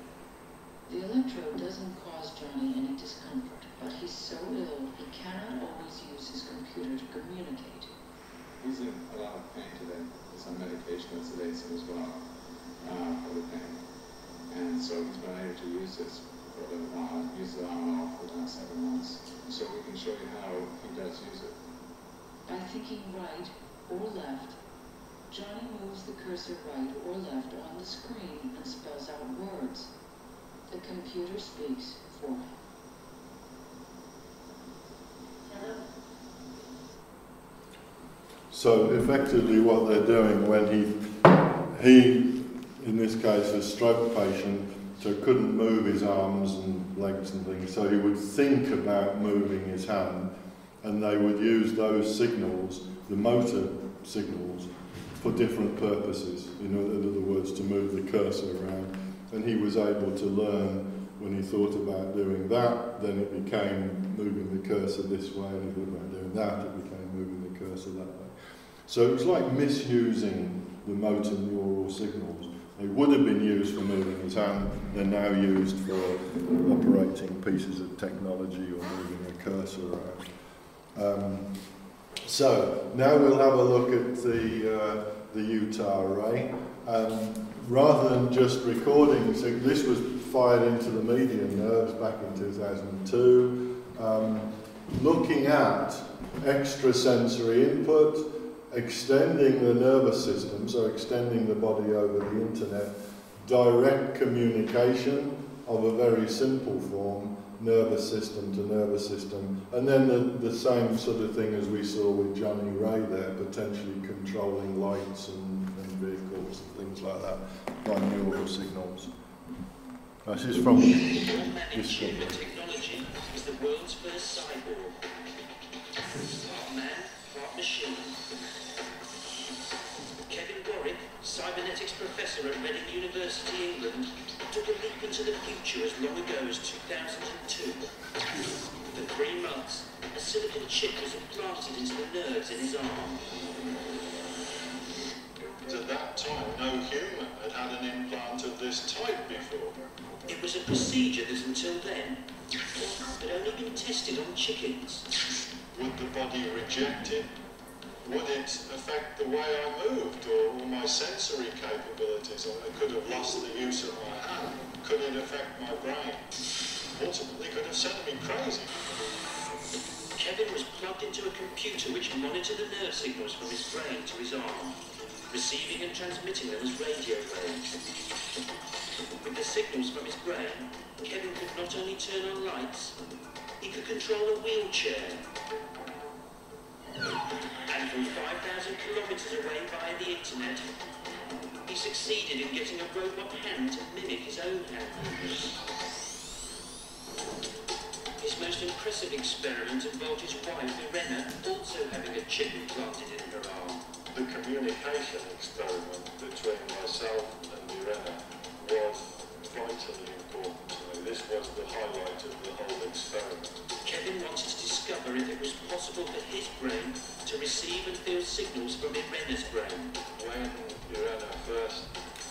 The electrode doesn't cause Johnny any discomfort, but he's so ill he cannot always use his computer to communicate. He's in a lot of pain today. There's some medication that sedates him as well for the pain. And so he's been able to use this for a little while. He's used it on and off for the last 7 months. So we can show you how he does use it. By thinking right or left, Johnny moves the cursor right or left on the screen and spells out words. The computer speaks for him. Hello? So effectively what they're doing when he in this case a stroke patient, so couldn't move his arms and legs and things, so he would think about moving his hand, and they would use those signals, the motor signals, for different purposes, in other words, to move the cursor around. And he was able to learn when he thought about doing that, then it became moving the cursor this way, and he thought about doing that, it became moving the cursor that way. So it was like misusing the motor neural signals. They would have been used for moving his hand, they're now used for operating pieces of technology or moving a cursor around. So now we'll have a look at the Utah array. Rather than just recording, so this was fired into the median nerves back in 2002, looking at extrasensory input, extending the nervous system, so extending the body over the internet, direct communication of a very simple form, nervous system to nervous system, and then the same sort of thing as we saw with Johnny Ray there, potentially controlling lights and vehicles and things like that by neural signals. This is from Discovery. Technology is the world's first cyborg. Part man, part machine. Kevin Warwick, cybernetics professor at Reading University, England, took a leap into the future as long ago as 2002. For 3 months, a silicon chip was implanted into the nerves in his arm. At that time, no human had had an implant of this type before. It was a procedure that until then had only been tested on chickens. Would the body reject it? Would it affect the way I moved or my sensory capabilities? I could have lost the use of my hand. Could it affect my brain? Ultimately, could have sent me crazy. Kevin was plugged into a computer which monitored the nerve signals from his brain to his arm. receiving and transmitting them as radio waves. With the signals from his brain, Kevin could not only turn on lights, he could control a wheelchair. And from 5,000 kilometres away via the internet, he succeeded in getting a robot hand to mimic his own hand movements. His most impressive experiment involved his wife, Irena, also having a chip implanted in her arm. The communication experiment between myself and Irena was vitally important to me. This was the highlight of the whole experiment. Kevin wanted to discover if it was possible for his brain to receive and feel signals from Irena's brain. When Irena first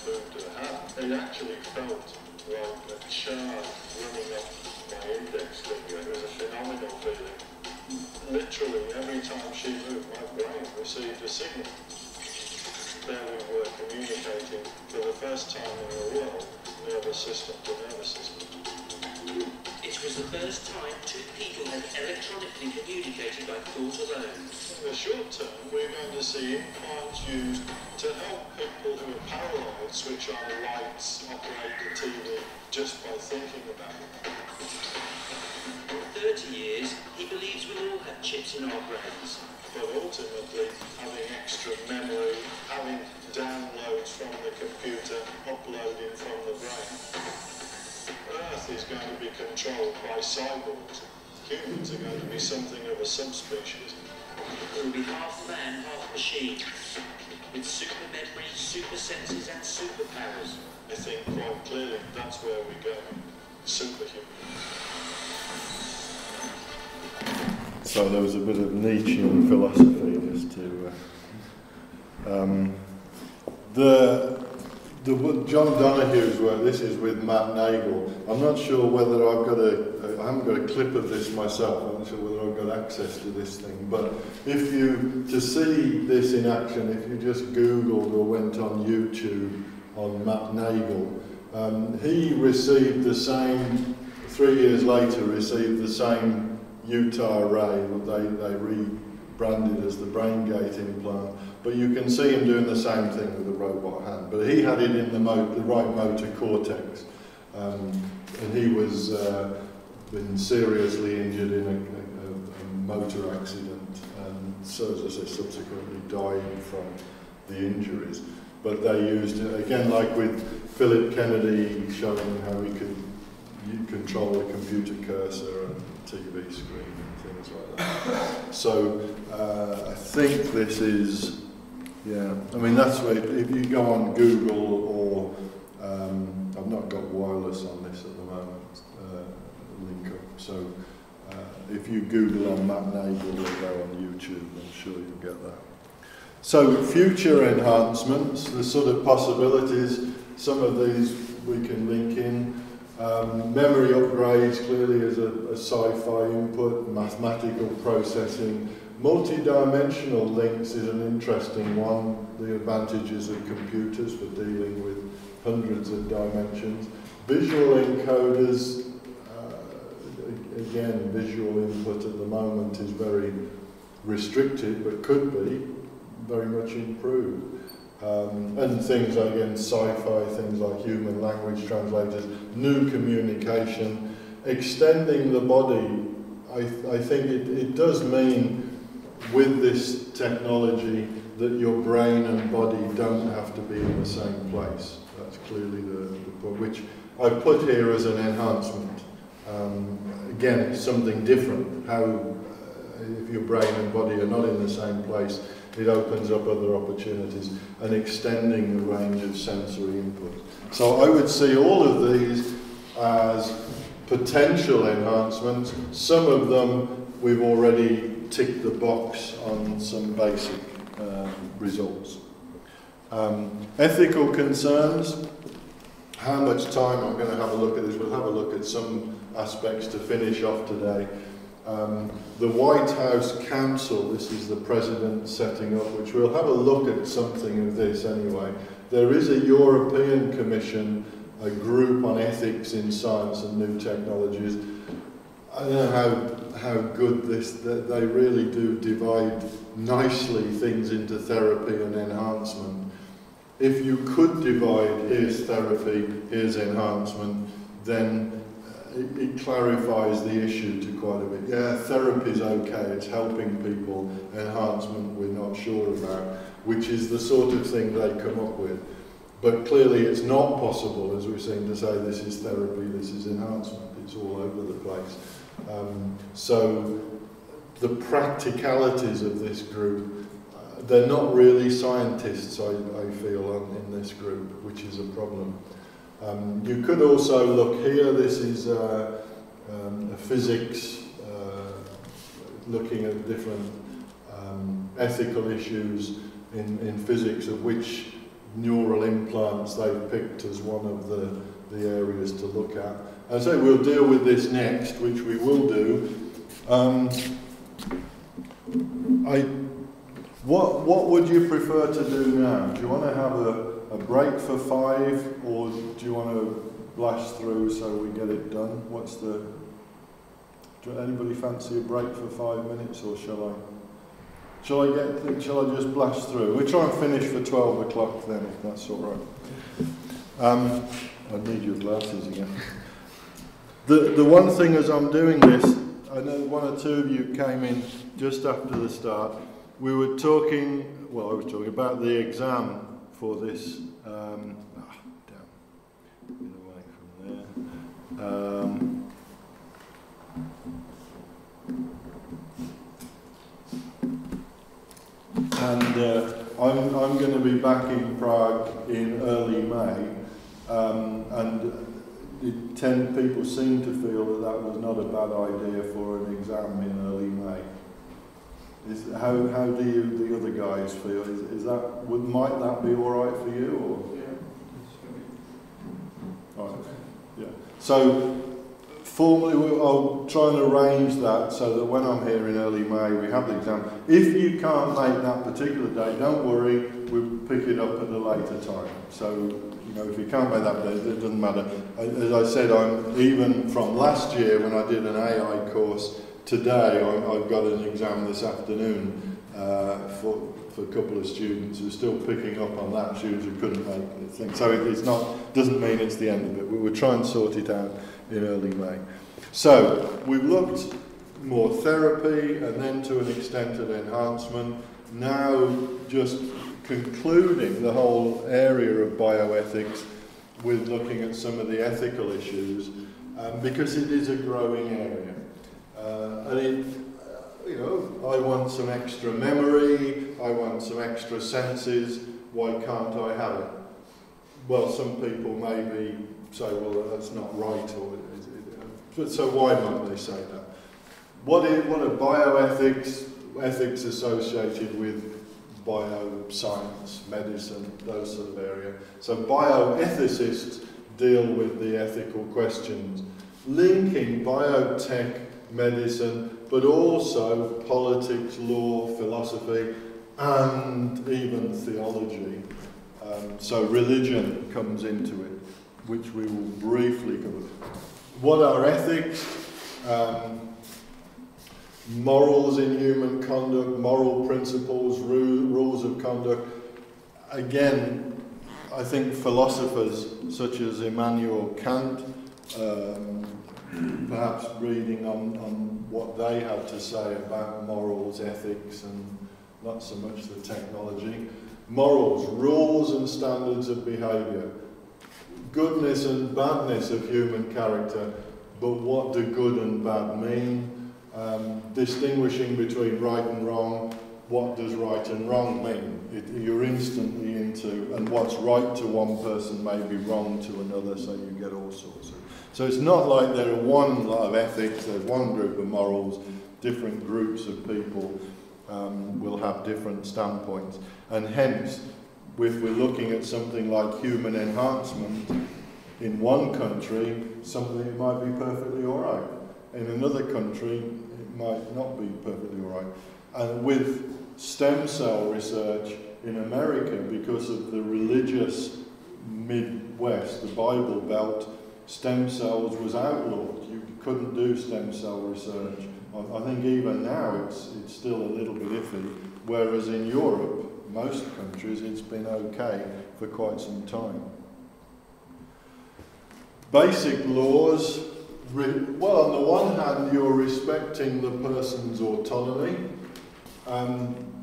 moved her hand, it actually felt like a charge running up my index finger. It was a phenomenal feeling. Literally, every time she moved, my brain received a signal. There we were communicating for the first time in the world, nervous system to nervous system. It was the first time two people had electronically communicated by thought alone. In the short term, we're going to see implants used to help people who are paralysed switch on the lights, operate the TV, just by thinking about it. In 30 years, he believes we'll all have chips in our brains. But ultimately, having extra memory, having downloads from the computer, uploading from the brain. Earth is going to be controlled by cyborgs. Humans are going to be something of a subspecies. We'll be half man, half machine, with super memory, super senses and superpowers. I think quite clearly that's where we're going. Superhuman. So there was a bit of Nietzschean philosophy just to John Donohue's work. This is with Matt Nagel. I'm not sure whether I haven't got a clip of this myself. I'm not sure whether I've got access to this thing. But to see this in action, if you just Googled or went on YouTube on Matt Nagel, he received the same, 3 years later, received the same Utah array that they rebranded as the brain gate implant, but you can see him doing the same thing with a robot hand, but he had it in the right motor cortex, and he was been seriously injured in a motor accident, and so as I say, subsequently died from the injuries. But they used it again, like with Philip Kennedy, showing how he could control a computer cursor and TV screen and things like that. So I think this is, yeah, I mean that's where, if you go on Google or, I've not got wireless on this at the moment, link up, so if you Google on Matt Nagel or go on YouTube, I'm sure you'll get that. So future enhancements, the sort of possibilities, some of these we can link in. Memory upgrades clearly is a sci-fi input, mathematical processing. Multi-dimensional links is an interesting one, the advantages of computers for dealing with hundreds of dimensions. Visual encoders, again, visual input at the moment is very restricted, but could be very much improved. And things like, again, sci-fi, things like human language translators, new communication, extending the body. I think it does mean with this technology that your brain and body don't have to be in the same place. That's clearly the point, which I put here as an enhancement. Again, it's something different. How, if your brain and body are not in the same place, it opens up other opportunities and extending the range of sensory input. So I would see all of these as potential enhancements. Some of them we've already ticked the box on some basic results. Ethical concerns. How much time? I'm going to have a look at this. We'll have a look at some aspects to finish off today. The White House Council, this is the President setting up, which we'll have a look at something of this anyway. There is a European Commission, a group on ethics in science and new technologies. I don't know how good this, they really do divide nicely things into therapy and enhancement. if you could divide, here's therapy, here's enhancement, then it clarifies the issue to quite a bit. Yeah, therapy's okay, it's helping people. Enhancement we're not sure about, which is the sort of thing they come up with. But clearly it's not possible, as we've seen, to say this is therapy, this is enhancement. It's all over the place. So the practicalities of this group, they're not really scientists, I feel, in this group, which is a problem. You could also look here, this is a physics, looking at different ethical issues in physics, of which neural implants they've picked as one of the areas to look at. And so we'll deal with this next, which we will do. What would you prefer to do now? Do you want to have a break for 5, or do you want to blast through so we get it done? Anybody fancy a break for 5 minutes, or shall I just blast through? We'll try and finish for 12 o'clock then, if that's all right. I need your glasses again. The one thing as I'm doing this, I know one or two of you came in just after the start. We were talking, well, I was talking about the exam for this. Damn, get away from there. I'm going to be back in Prague in early May, and people seem to feel that was not a bad idea for an exam in early May. How do the other guys feel? Might that be all right for you? Or? Yeah. All right. Yeah. So formally, I'll try and arrange that so that when I'm here in early May, we have the exam. If you can't make that particular day, don't worry. We'll pick it up at a later time. So, if you can't make that day, it doesn't matter. As I said, even from last year when I did an AI course, today I've got an exam this afternoon for a couple of students who are still picking up on that, students who couldn't make the thing. So doesn't mean it's the end of it. We will try and sort it out in early May. So we've looked more therapy and then to an extent at enhancement. Now just concluding the whole area of bioethics with looking at some of the ethical issues, because it is a growing area. I want some extra memory, I want some extra senses, why can't I have it? Well, some people maybe say, well, that's not right, so why might they say that? What are bioethics, ethics associated with bioscience, medicine, those sort of area? So bioethicists deal with the ethical questions, linking biotech, medicine, but also politics, law, philosophy, and even theology. So religion comes into it, which we will briefly cover. What are ethics? Morals in human conduct, moral principles, rules of conduct. Again, I think philosophers such as Immanuel Kant, perhaps reading on what they had to say about morals, ethics, and not so much the technology. Morals, rules and standards of behaviour. Goodness and badness of human character, but what do good and bad mean? Distinguishing between right and wrong, what does right and wrong mean? You're instantly into, and what's right to one person may be wrong to another, so you get all sorts of. So it's not like there are one lot of ethics, there's one group of morals, different groups of people will have different standpoints. And hence, if we're looking at something like human enhancement, in one country, it might be perfectly all right. In another country, it might not be perfectly all right. And with stem cell research in America, because of the religious Midwest, the Bible Belt, stem cells was outlawed. You couldn't do stem cell research. I think even now it's still a little bit iffy. Whereas in Europe, most countries it's been okay for quite some time. Basic laws, well, on the one hand you're respecting the person's autonomy,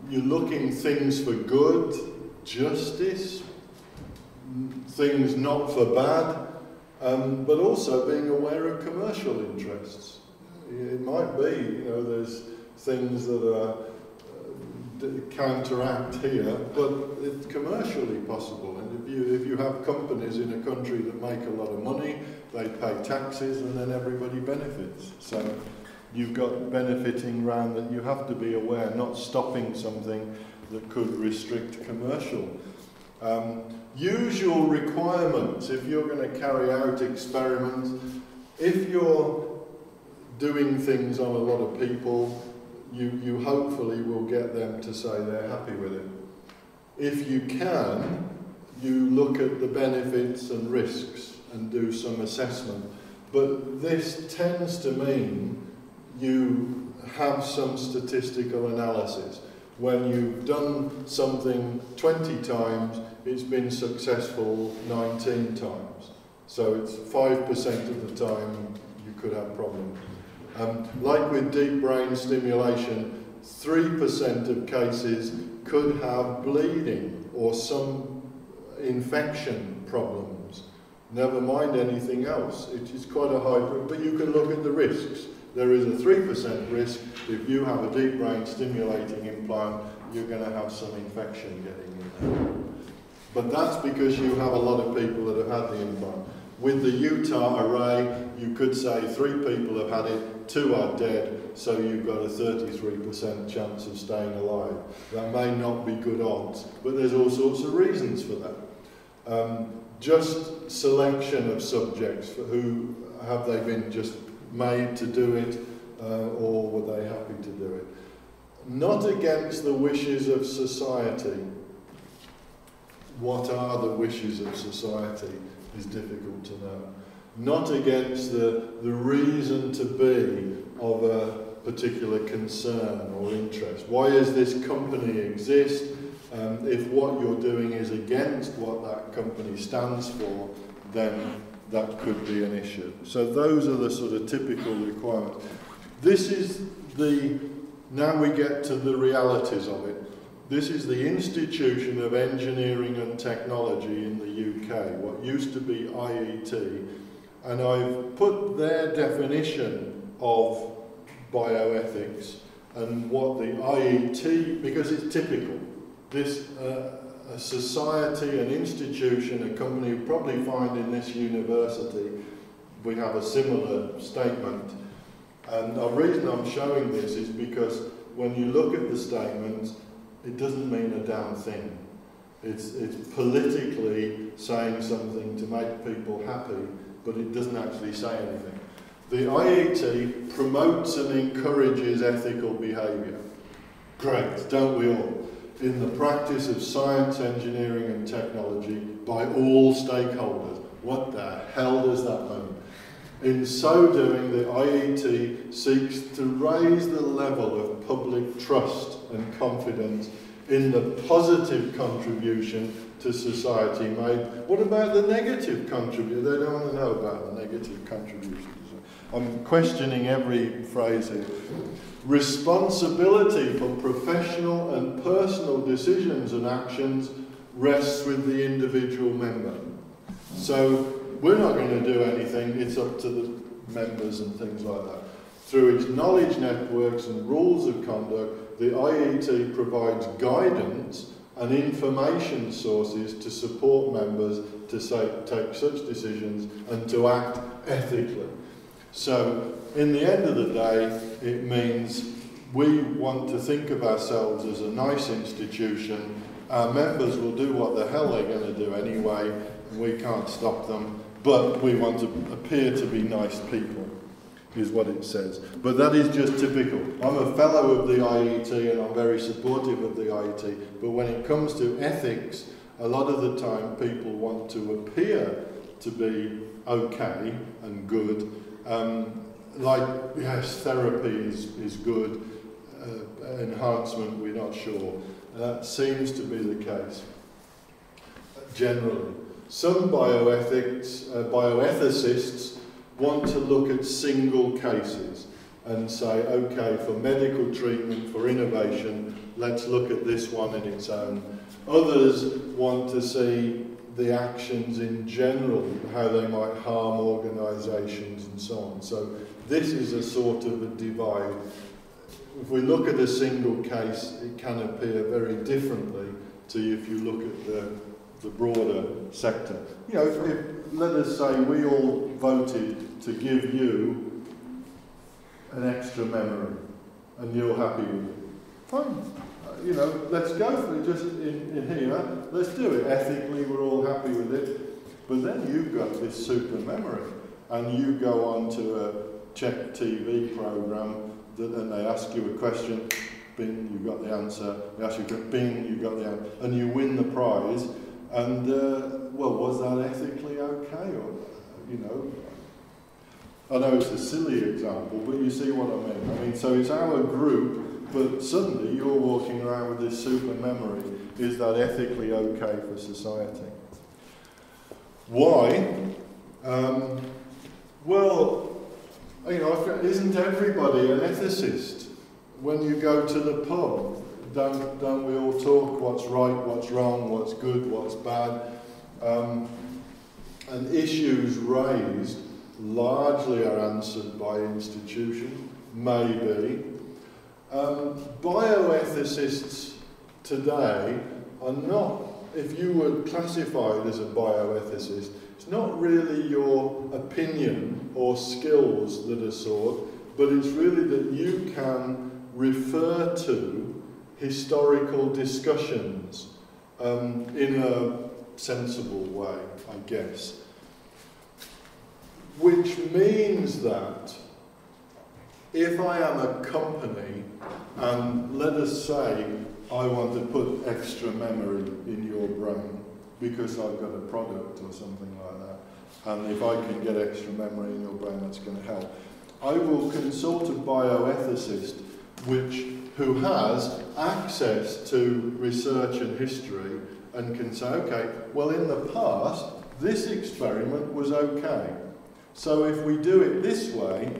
you're looking things for good, justice, things not for bad, but also being aware of commercial interests. It might be, there's things that are counteract here, but it's commercially possible. And if you have companies in a country that make a lot of money, they pay taxes, and then everybody benefits. So you've got benefiting round that. You have to be aware, not stopping something that could restrict commercial. Usual requirements, if you're going to carry out experiments, if you're doing things on a lot of people, you hopefully will get them to say they're happy with it. If you can, you look at the benefits and risks and do some assessment. But this tends to mean you have some statistical analysis. When you've done something 20 times, it's been successful 19 times. So it's 5% of the time you could have problems. Like with deep brain stimulation, 3% of cases could have bleeding or some infection problems. Never mind anything else. It is quite a high, but you can look at the risks. There is a 3% risk if you have a deep brain stimulating implant, you're going to have some infection getting in there. But that's because you have a lot of people that have had the implant. With the Utah array, you could say 3 people have had it, 2 are dead, so you've got a 33% chance of staying alive. That may not be good odds, but there's all sorts of reasons for that. Just selection of subjects, for who have they been just made to do it, or were they happy to do it? Not against the wishes of society. What are the wishes of society is difficult to know. Not against the reason to be of a particular concern or interest. Why does this company exist? If what you're doing is against what that company stands for, then that could be an issue. So those are the sort of typical requirements. This is now we get to the realities of it. This is the Institution of Engineering and Technology in the UK, what used to be IET, and I've put their definition of bioethics and what the IET, because it's typical. This a society, an institution, a company, you probably find in this university, we have a similar statement. And the reason I'm showing this is because when you look at the statements, it doesn't mean a damn thing. It's politically saying something to make people happy, but it doesn't actually say anything. The IET promotes and encourages ethical behaviour. Great, don't we all? In the practice of science, engineering and technology by all stakeholders. What the hell does that mean? In so doing, the IET seeks to raise the level of public trust and confidence in the positive contribution to society made. What about the negative contribution? They don't want to know about the negative contributions. I'm questioning every phrase here. Responsibility for professional and personal decisions and actions rests with the individual member. So we're not going to do anything, it's up to the members and things like that. Through its knowledge networks and rules of conduct, the IET provides guidance and information sources to support members to take such decisions and to act ethically. So, in the end of the day, it means we want to think of ourselves as a nice institution. Our members will do what the hell they're going to do anyway, and we can't stop them, but we want to appear to be nice people, is what it says. But that is just typical. I'm a fellow of the IET and I'm very supportive of the IET, but when it comes to ethics, a lot of the time people want to appear to be okay and good. Like, yes, therapy is good, enhancement, we're not sure. And that seems to be the case, generally. Some bioethicists want to look at single cases and say, okay, for medical treatment, for innovation, let's look at this one in its own. Others want to see the actions in general, how they might harm organisations and so on. So this is a sort of a divide. If we look at a single case, it can appear very differently to if you look at the broader sector. You know, if let us say we all voted to give you an extra memory and you're happy with it, fine. You know, let's go for it just in here. Let's do it. Ethically, we're all happy with it. But then you've got this super memory and you go on to a Czech TV programme and they ask you a question, bing, you got the answer. They ask you, bing, you got the answer. And you win the prize. And, well, was that ethically okay? Or, you know, I know it's a silly example, but you see what I mean. So it's our group, but suddenly you're walking around with this super memory. Is that ethically okay for society? Why? Well, you know, isn't everybody an ethicist? When you go to the pub, don't we all talk what's right, what's wrong, what's good, what's bad? And issues raised largely are answered by institutions, maybe. Bioethicists today are not, if you were classified as a bioethicist, it's not really your opinion or skills that are sought, but it's really that you can refer to historical discussions in a sensible way, I guess. Which means that if I am a company, and let us say I want to put extra memory in your brain because I've got a product or something like that, and if I can get extra memory in your brain, that's going to help. I will consult a bioethicist who has access to research and history and can say, okay, well in the past, this experiment was okay. So if we do it this way,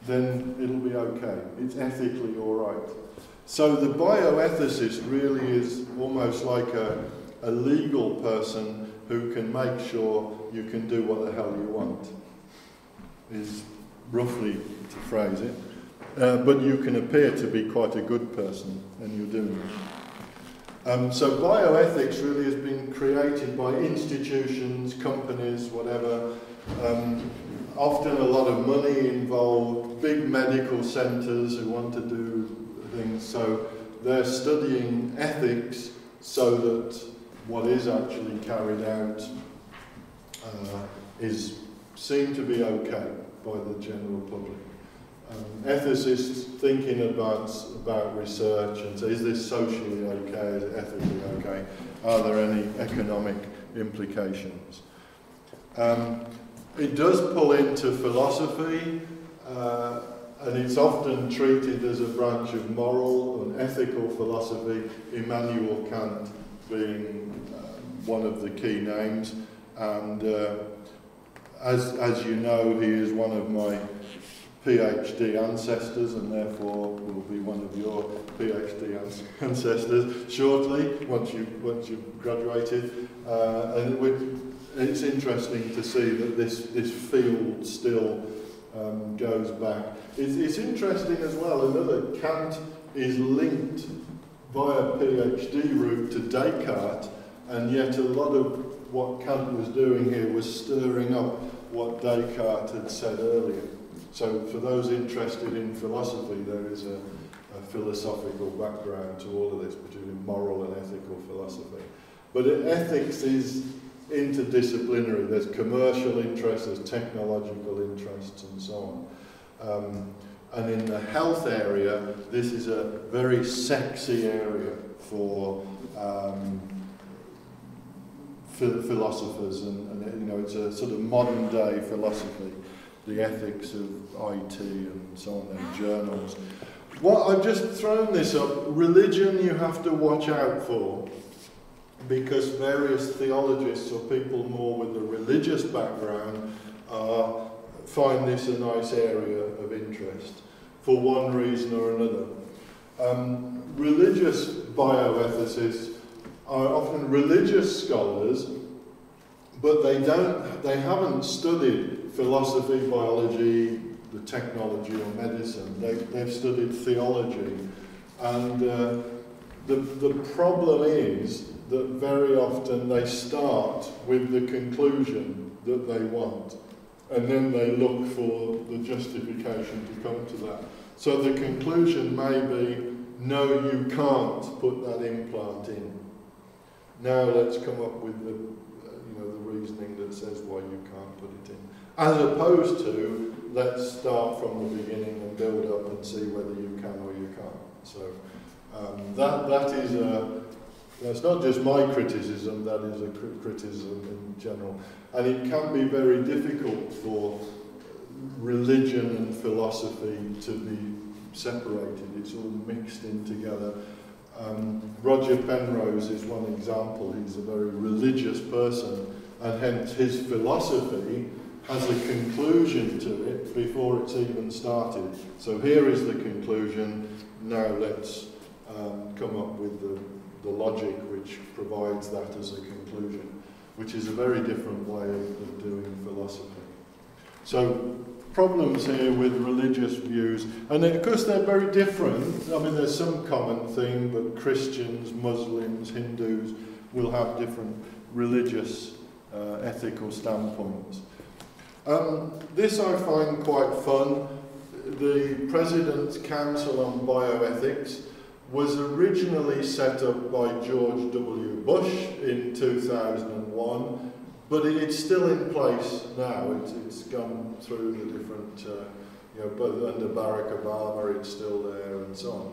then it'll be okay. It's ethically all right. So the bioethicist really is almost like a legal person who can make sure you can do what the hell you want, is roughly to phrase it. But you can appear to be quite a good person, and you're doing it. So bioethics really has been created by institutions, companies, whatever. Often a lot of money involved, big medical centres who want to do things. So they're studying ethics so that what is actually carried out is seen to be okay by the general public. Ethicists thinking about research and say, is this socially okay, is it ethically okay, are there any economic implications? It does pull into philosophy, and it's often treated as a branch of moral and ethical philosophy, Immanuel Kant being one of the key names. And as you know, he is one of my PhD ancestors, and therefore will be one of your PhD ancestors shortly, once you've graduated. And it's interesting to see that this field still goes back. It's interesting as well, another Kant is linked via PhD route to Descartes, and yet a lot of what Kant was doing here was stirring up what Descartes had said earlier. So for those interested in philosophy, there is a philosophical background to all of this, between moral and ethical philosophy. But ethics is interdisciplinary. There's commercial interests, there's technological interests, and so on. And in the health area, this is a very sexy area for philosophers, and you know, it's a sort of modern day philosophy, the ethics of IT and so on, and journals. Well, I've just thrown this up. Religion you have to watch out for, because various theologists or people more with a religious background find this a nice area of interest for one reason or another. Religious bioethicists are often religious scholars, but they haven't studied philosophy, biology, the technology or medicine. They've studied theology. And the problem is that very often they start with the conclusion that they want, and then they look for the justification to come to that. So the conclusion may be, no, you can't put that implant in. Now let's come up with the reasoning that says why you can't put it in. As opposed to, let's start from the beginning and build up and see whether you can or you can't. So that's not just my criticism, that is a criticism in general. And it can be very difficult for religion and philosophy to be separated. It's all mixed in together. Roger Penrose is one example. He's a very religious person, and hence his philosophy has a conclusion to it before it's even started. So here is the conclusion. Now let's come up with the logic which provides that as a conclusion, which is a very different way of doing philosophy. So problems here with religious views, and of course they're very different. I mean, there's some common thing, but Christians, Muslims, Hindus will have different religious ethical standpoints. This I find quite fun. The President's Council on Bioethics was originally set up by George W. Bush in 2001, but it's still in place now. It's gone through the different, but under Barack Obama it's still there and so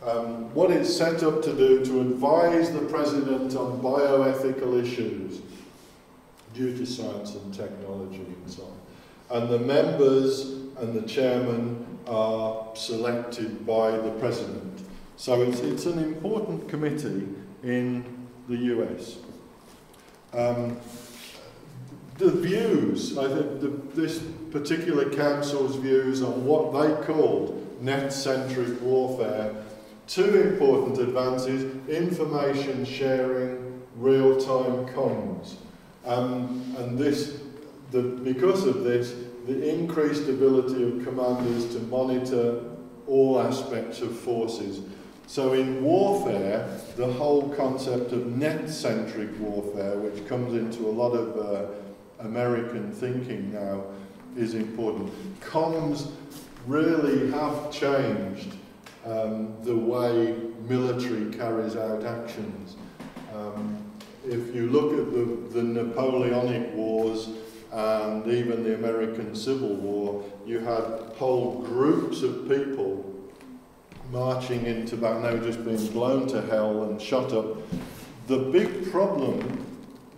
on. What it's set up to do, to advise the President on bioethical issues due to science and technology and so on. And the members and the chairman are selected by the President. So it's an important committee in the US. The views, I think this particular council's views on what they called net-centric warfare, two important advances: information sharing, real-time comms. And because of this, the increased ability of commanders to monitor all aspects of forces. So in warfare, the whole concept of net-centric warfare, which comes into a lot of American thinking now, is important. Comms really have changed the way military carries out actions. If you look at the Napoleonic Wars and even the American Civil War, you had whole groups of people marching into battle, now just being blown to hell and shot up. The big problem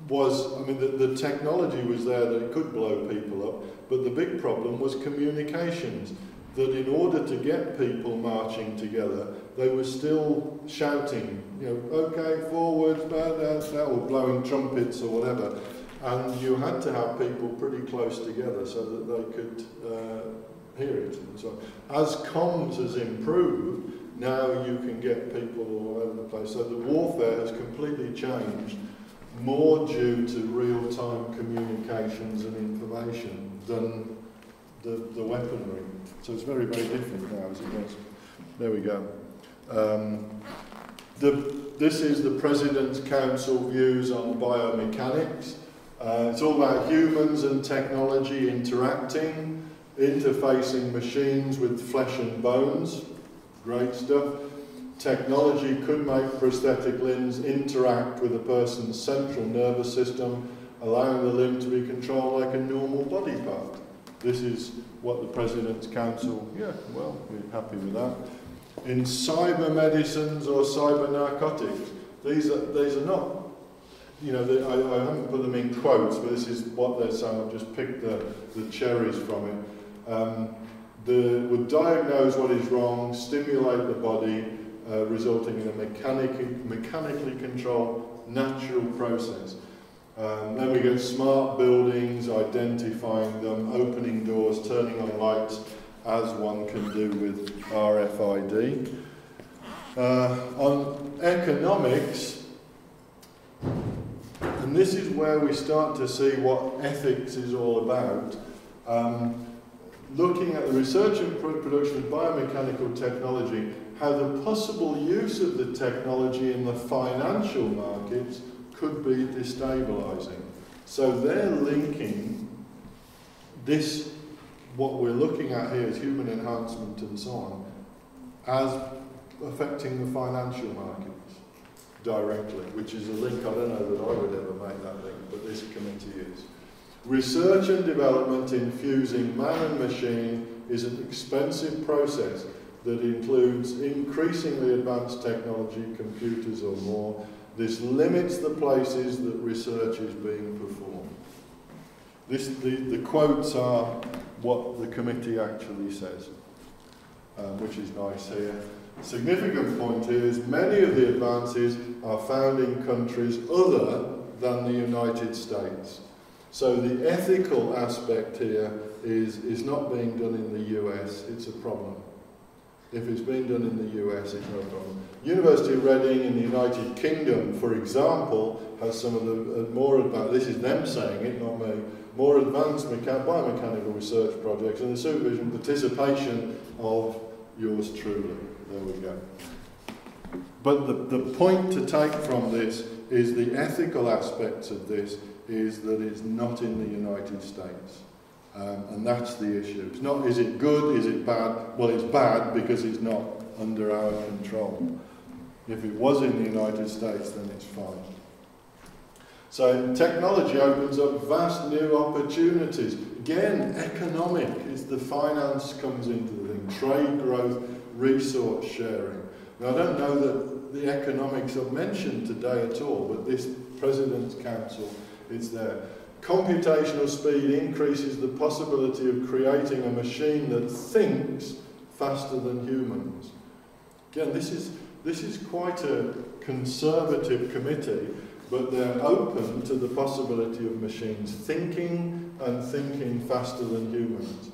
was, I mean, the technology was there that it could blow people up, but the big problem was communications. That in order to get people marching together, they were still shouting, okay, forwards, or blowing trumpets or whatever. And you had to have people pretty close together so that they could hear it. And so as comms has improved, now you can get people all over the place. So the warfare has completely changed, more due to real-time communications and information than the weaponry. So it's very, very different now as it goes. There we go. This is the President's Council views on biomechanics. It's all about humans and technology interacting, interfacing machines with flesh and bones. Great stuff. Technology could make prosthetic limbs interact with a person's central nervous system, allowing the limb to be controlled like a normal body part. This is what the President's Council, we're happy with that. In cyber medicines or cyber narcotics, these are not, I haven't put them in quotes, but this is what they're saying. I've just picked the cherries from it. would diagnose what is wrong, stimulate the body, resulting in a mechanically controlled natural process. Then we get smart buildings, identifying them, opening doors, turning on lights, as one can do with RFID. On economics, and this is where we start to see what ethics is all about. Looking at the research and production of biomechanical technology, how the possible use of the technology in the financial markets could be destabilising. So they're linking this, what we're looking at here as human enhancement and so on, as affecting the financial markets directly, which is a link I don't know that I would ever make that link, but this committee is. Research and development infusing man and machine is an expensive process that includes increasingly advanced technology, computers or more. This limits the places that research is being performed. The quotes are what the committee actually says, which is nice here. Significant point here is many of the advances are found in countries other than the United States. So the ethical aspect here is not being done in the US, it's a problem. If it's being done in the US, it's no problem. University of Reading in the United Kingdom, for example, has some of the more advanced, this is them saying it, not me, more advanced biomechanical research projects and the supervision and participation of yours truly. There we go. But the point to take from this is the ethical aspects of this is that it's not in the United States. And that's the issue. It's not, is it good, is it bad? Well, it's bad because it's not under our control. If it was in the United States, then it's fine. So technology opens up vast new opportunities. Again, economic is the finance comes into the thing. Trade growth, resource sharing. Now, I don't know that the economics are mentioned today at all, but this President's Council, it's there. Computational speed increases the possibility of creating a machine that thinks faster than humans. Again, this is quite a conservative committee, but they're open to the possibility of machines thinking and thinking faster than humans.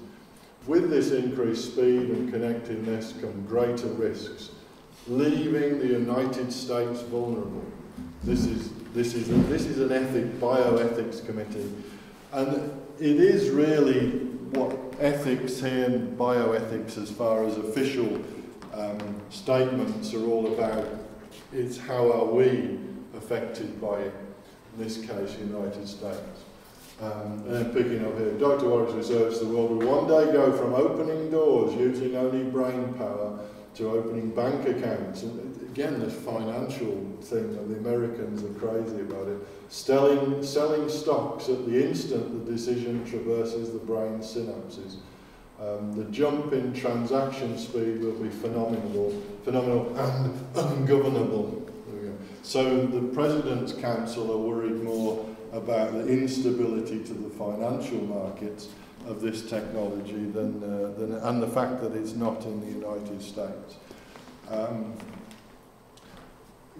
With this increased speed and connectedness come greater risks, leaving the United States vulnerable. This is an bioethics committee, and it is really what ethics here and bioethics as far as official statements are all about. It's how are we affected by it, in this case, United States. And then picking up here, Dr. Warwick's research, the world will one day go from opening doors using only brain power to opening bank accounts. And again, this financial thing, and the Americans are crazy about it. Selling stocks at the instant the decision traverses the brain synapses. The jump in transaction speed will be phenomenal and ungovernable. There we go. So the President's Council are worried more about the instability to the financial markets of this technology and the fact that it's not in the United States.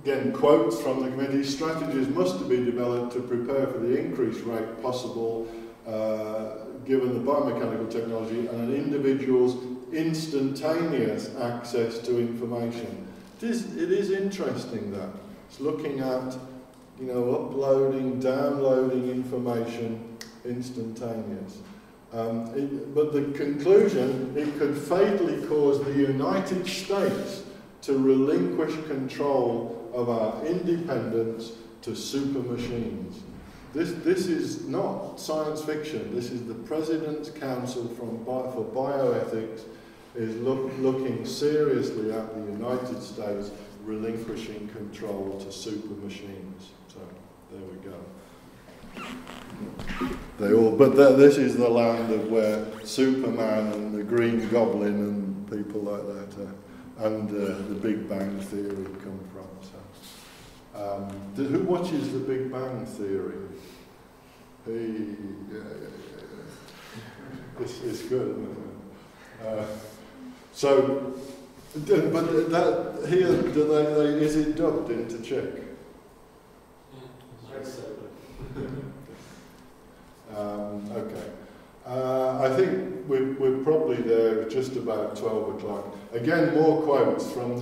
Again, quotes from the committee, strategies must be developed to prepare for the increased rate possible given the biomechanical technology and an individual's instantaneous access to information. It is interesting that. It's looking at, you know, uploading, downloading information instantaneous. But the conclusion, it could fatally cause the United States to relinquish control of our independence to super machines. This is not science fiction. This is the President's Council for Bioethics is looking seriously at the United States relinquishing control to super machines. So there we go. This is the land of where Superman and the Green Goblin and people like that and the Big Bang Theory come from. So, who watches the Big Bang Theory? Hey, yeah. It's good, isn't it? So, but that here, is it dubbed into Czech? Okay. I think we're probably there just about 12 o'clock. Again, more quotes from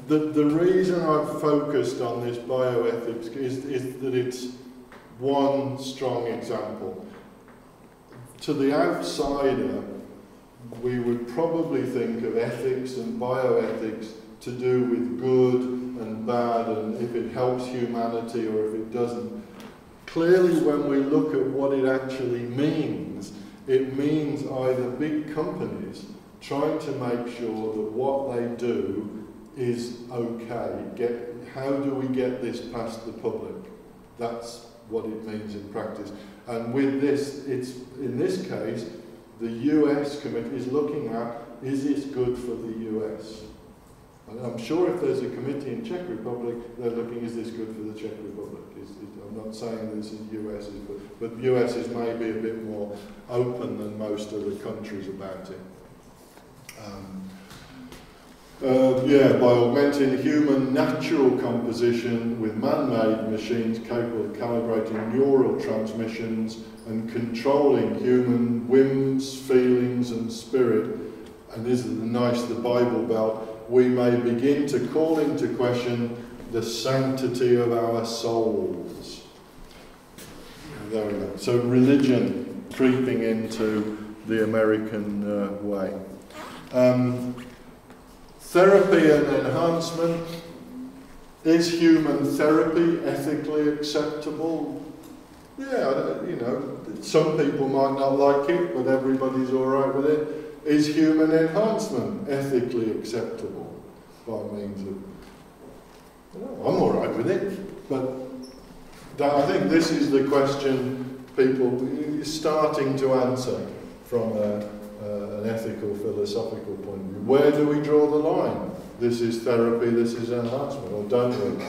the reason I've focused on this bioethics is that it's one strong example. To the outsider, we would probably think of ethics and bioethics to do with good and bad, and if it helps humanity or if it doesn't. Clearly, when we look at what it actually means, it means either big companies trying to make sure that what they do is okay. How do we get this past the public? That's what it means in practice. And with this, in this case, the US committee is looking at, is this good for the US? And I'm sure if there's a committee in Czech Republic, they're looking, is this good for the Czech Republic? I'm not saying this is US is good, but US is maybe a bit more open than most other countries about it. By augmenting human natural composition with man-made machines capable of calibrating neural transmissions and controlling human whims, feelings and spirit, and this is the Bible Belt, we may begin to call into question the sanctity of our souls. There we go. So religion creeping into the American way. Therapy and enhancement. Is human therapy ethically acceptable? Yeah, you know, some people might not like it, but everybody's all right with it. Is human enhancement ethically acceptable by means of... I'm all right with it, but I think this is the question people are starting to answer from an ethical, philosophical point of view. Where do we draw the line? This is therapy, this is enhancement, or don't we?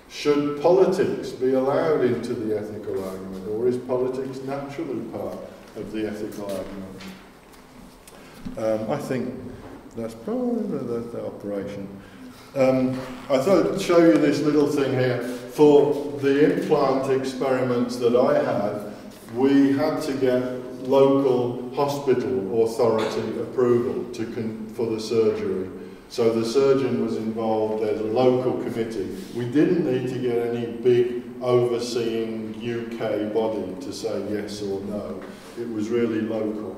Should politics be allowed into the ethical argument, or is politics naturally part of the ethical argument? I think that's probably the operation. I thought I'd show you this little thing here. For the implant experiments that I had, we had to get local hospital authority approval for the surgery. So the surgeon was involved, there's a local committee. We didn't need to get any big overseeing UK body to say yes or no. It was really local.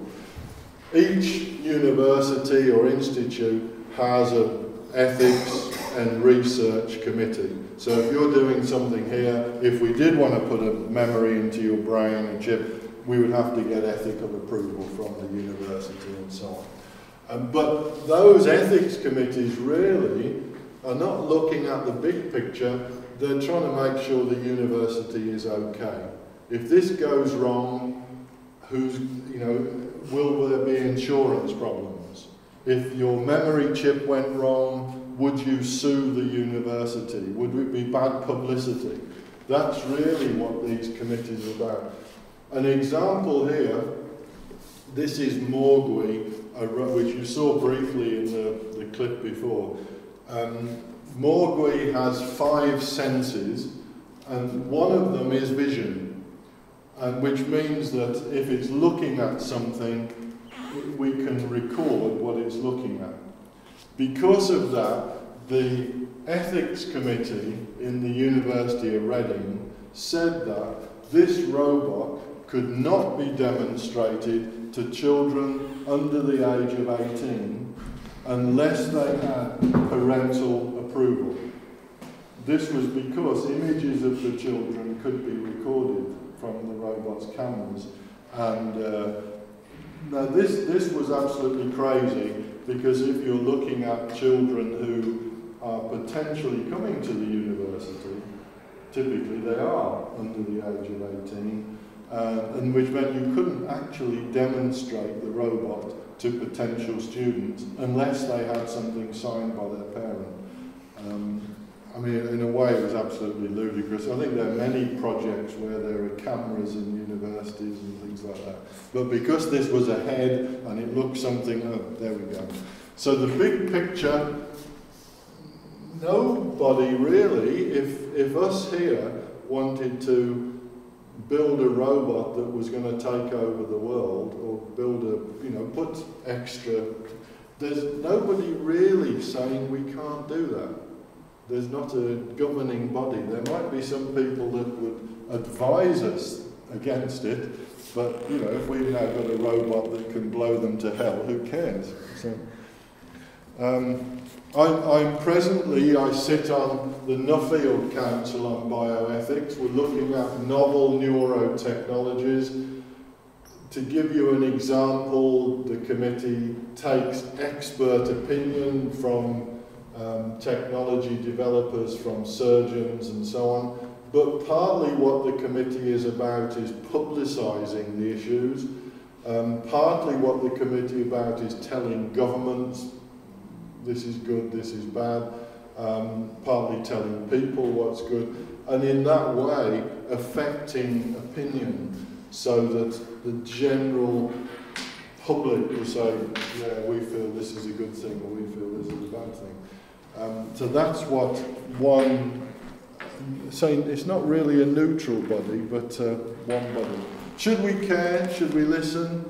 Each university or institute has an ethics and research committee. So if you're doing something here, if we did want to put a memory into your brain, a chip, we would have to get ethical approval from the university and so on. But those ethics committees really are not looking at the big picture, they're trying to make sure the university is okay. If this goes wrong, will there be insurance problems? If your memory chip went wrong, would you sue the university? Would it be bad publicity? That's really what these committees are about. An example here, this is Morgui, which you saw briefly in the clip before. Morgui has 5 senses, and one of them is vision, which means that if it's looking at something, we can record what it's looking at. Because of that, the ethics committee in the University of Reading said that this robot could not be demonstrated to children under the age of 18 unless they had parental approval. This was because images of the children could be recorded from the robot's cameras. And now this was absolutely crazy, because if you're looking at children who are potentially coming to the university, typically they are under the age of 18, and which meant you couldn't actually demonstrate the robot to potential students unless they had something signed by their parent. I mean, in a way it was absolutely ludicrous. I think there are many projects where there are cameras in universities and things like that. But because this was a head and it looked something, oh, there we go. So the big picture, nobody really, if us here wanted to build a robot that was going to take over the world, or build put extra, there's nobody really saying we can't do that. There's not a governing body. There might be some people that would advise us against it, but if we've now got a robot that can blow them to hell, who cares? So, I sit on the Nuffield Council on Bioethics. We're looking at novel neurotechnologies. To give you an example, the committee takes expert opinion from technology developers, from surgeons and so on. But partly what the committee is about is publicising the issues. Partly what the committee is about is telling governments this is good, this is bad, partly telling people what's good, and in that way affecting opinion so that the general public will say, yeah, we feel this is a good thing or we feel this is a bad thing. So that's what one, saying it's not really a neutral body, but one body. Should we care? Should we listen?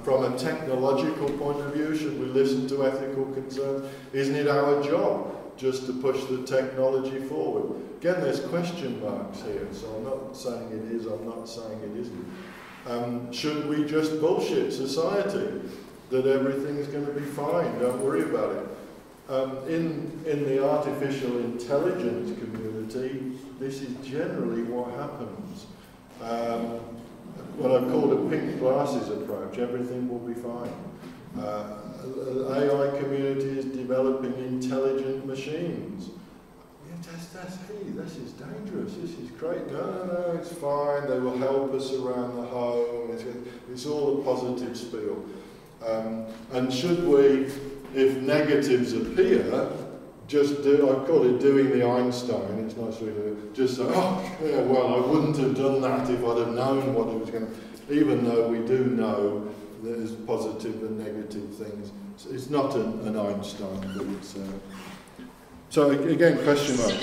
From a technological point of view, should we listen to ethical concerns? Isn't it our job just to push the technology forward? Again, there's question marks here, so I'm not saying it is, I'm not saying it isn't. Should we just bullshit society that everything's going to be fine, don't worry about it? In the artificial intelligence community, this is generally what happens. What I've called a pink glasses approach, everything will be fine. AI community is developing intelligent machines. Yeah, hey, this is dangerous, this is great. No, it's fine, they will help us around the home. It's all a positive spiel. And should we, if negatives appear, just do, I call it doing the Einstein, it's nice to just say, oh, yeah, well, I wouldn't have done that if I'd have known what it was going to, even though we do know there's positive and negative things. So it's not an Einstein, but it's, so again, question mark.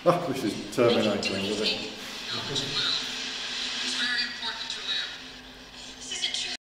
Oh, this is Terminator, was it?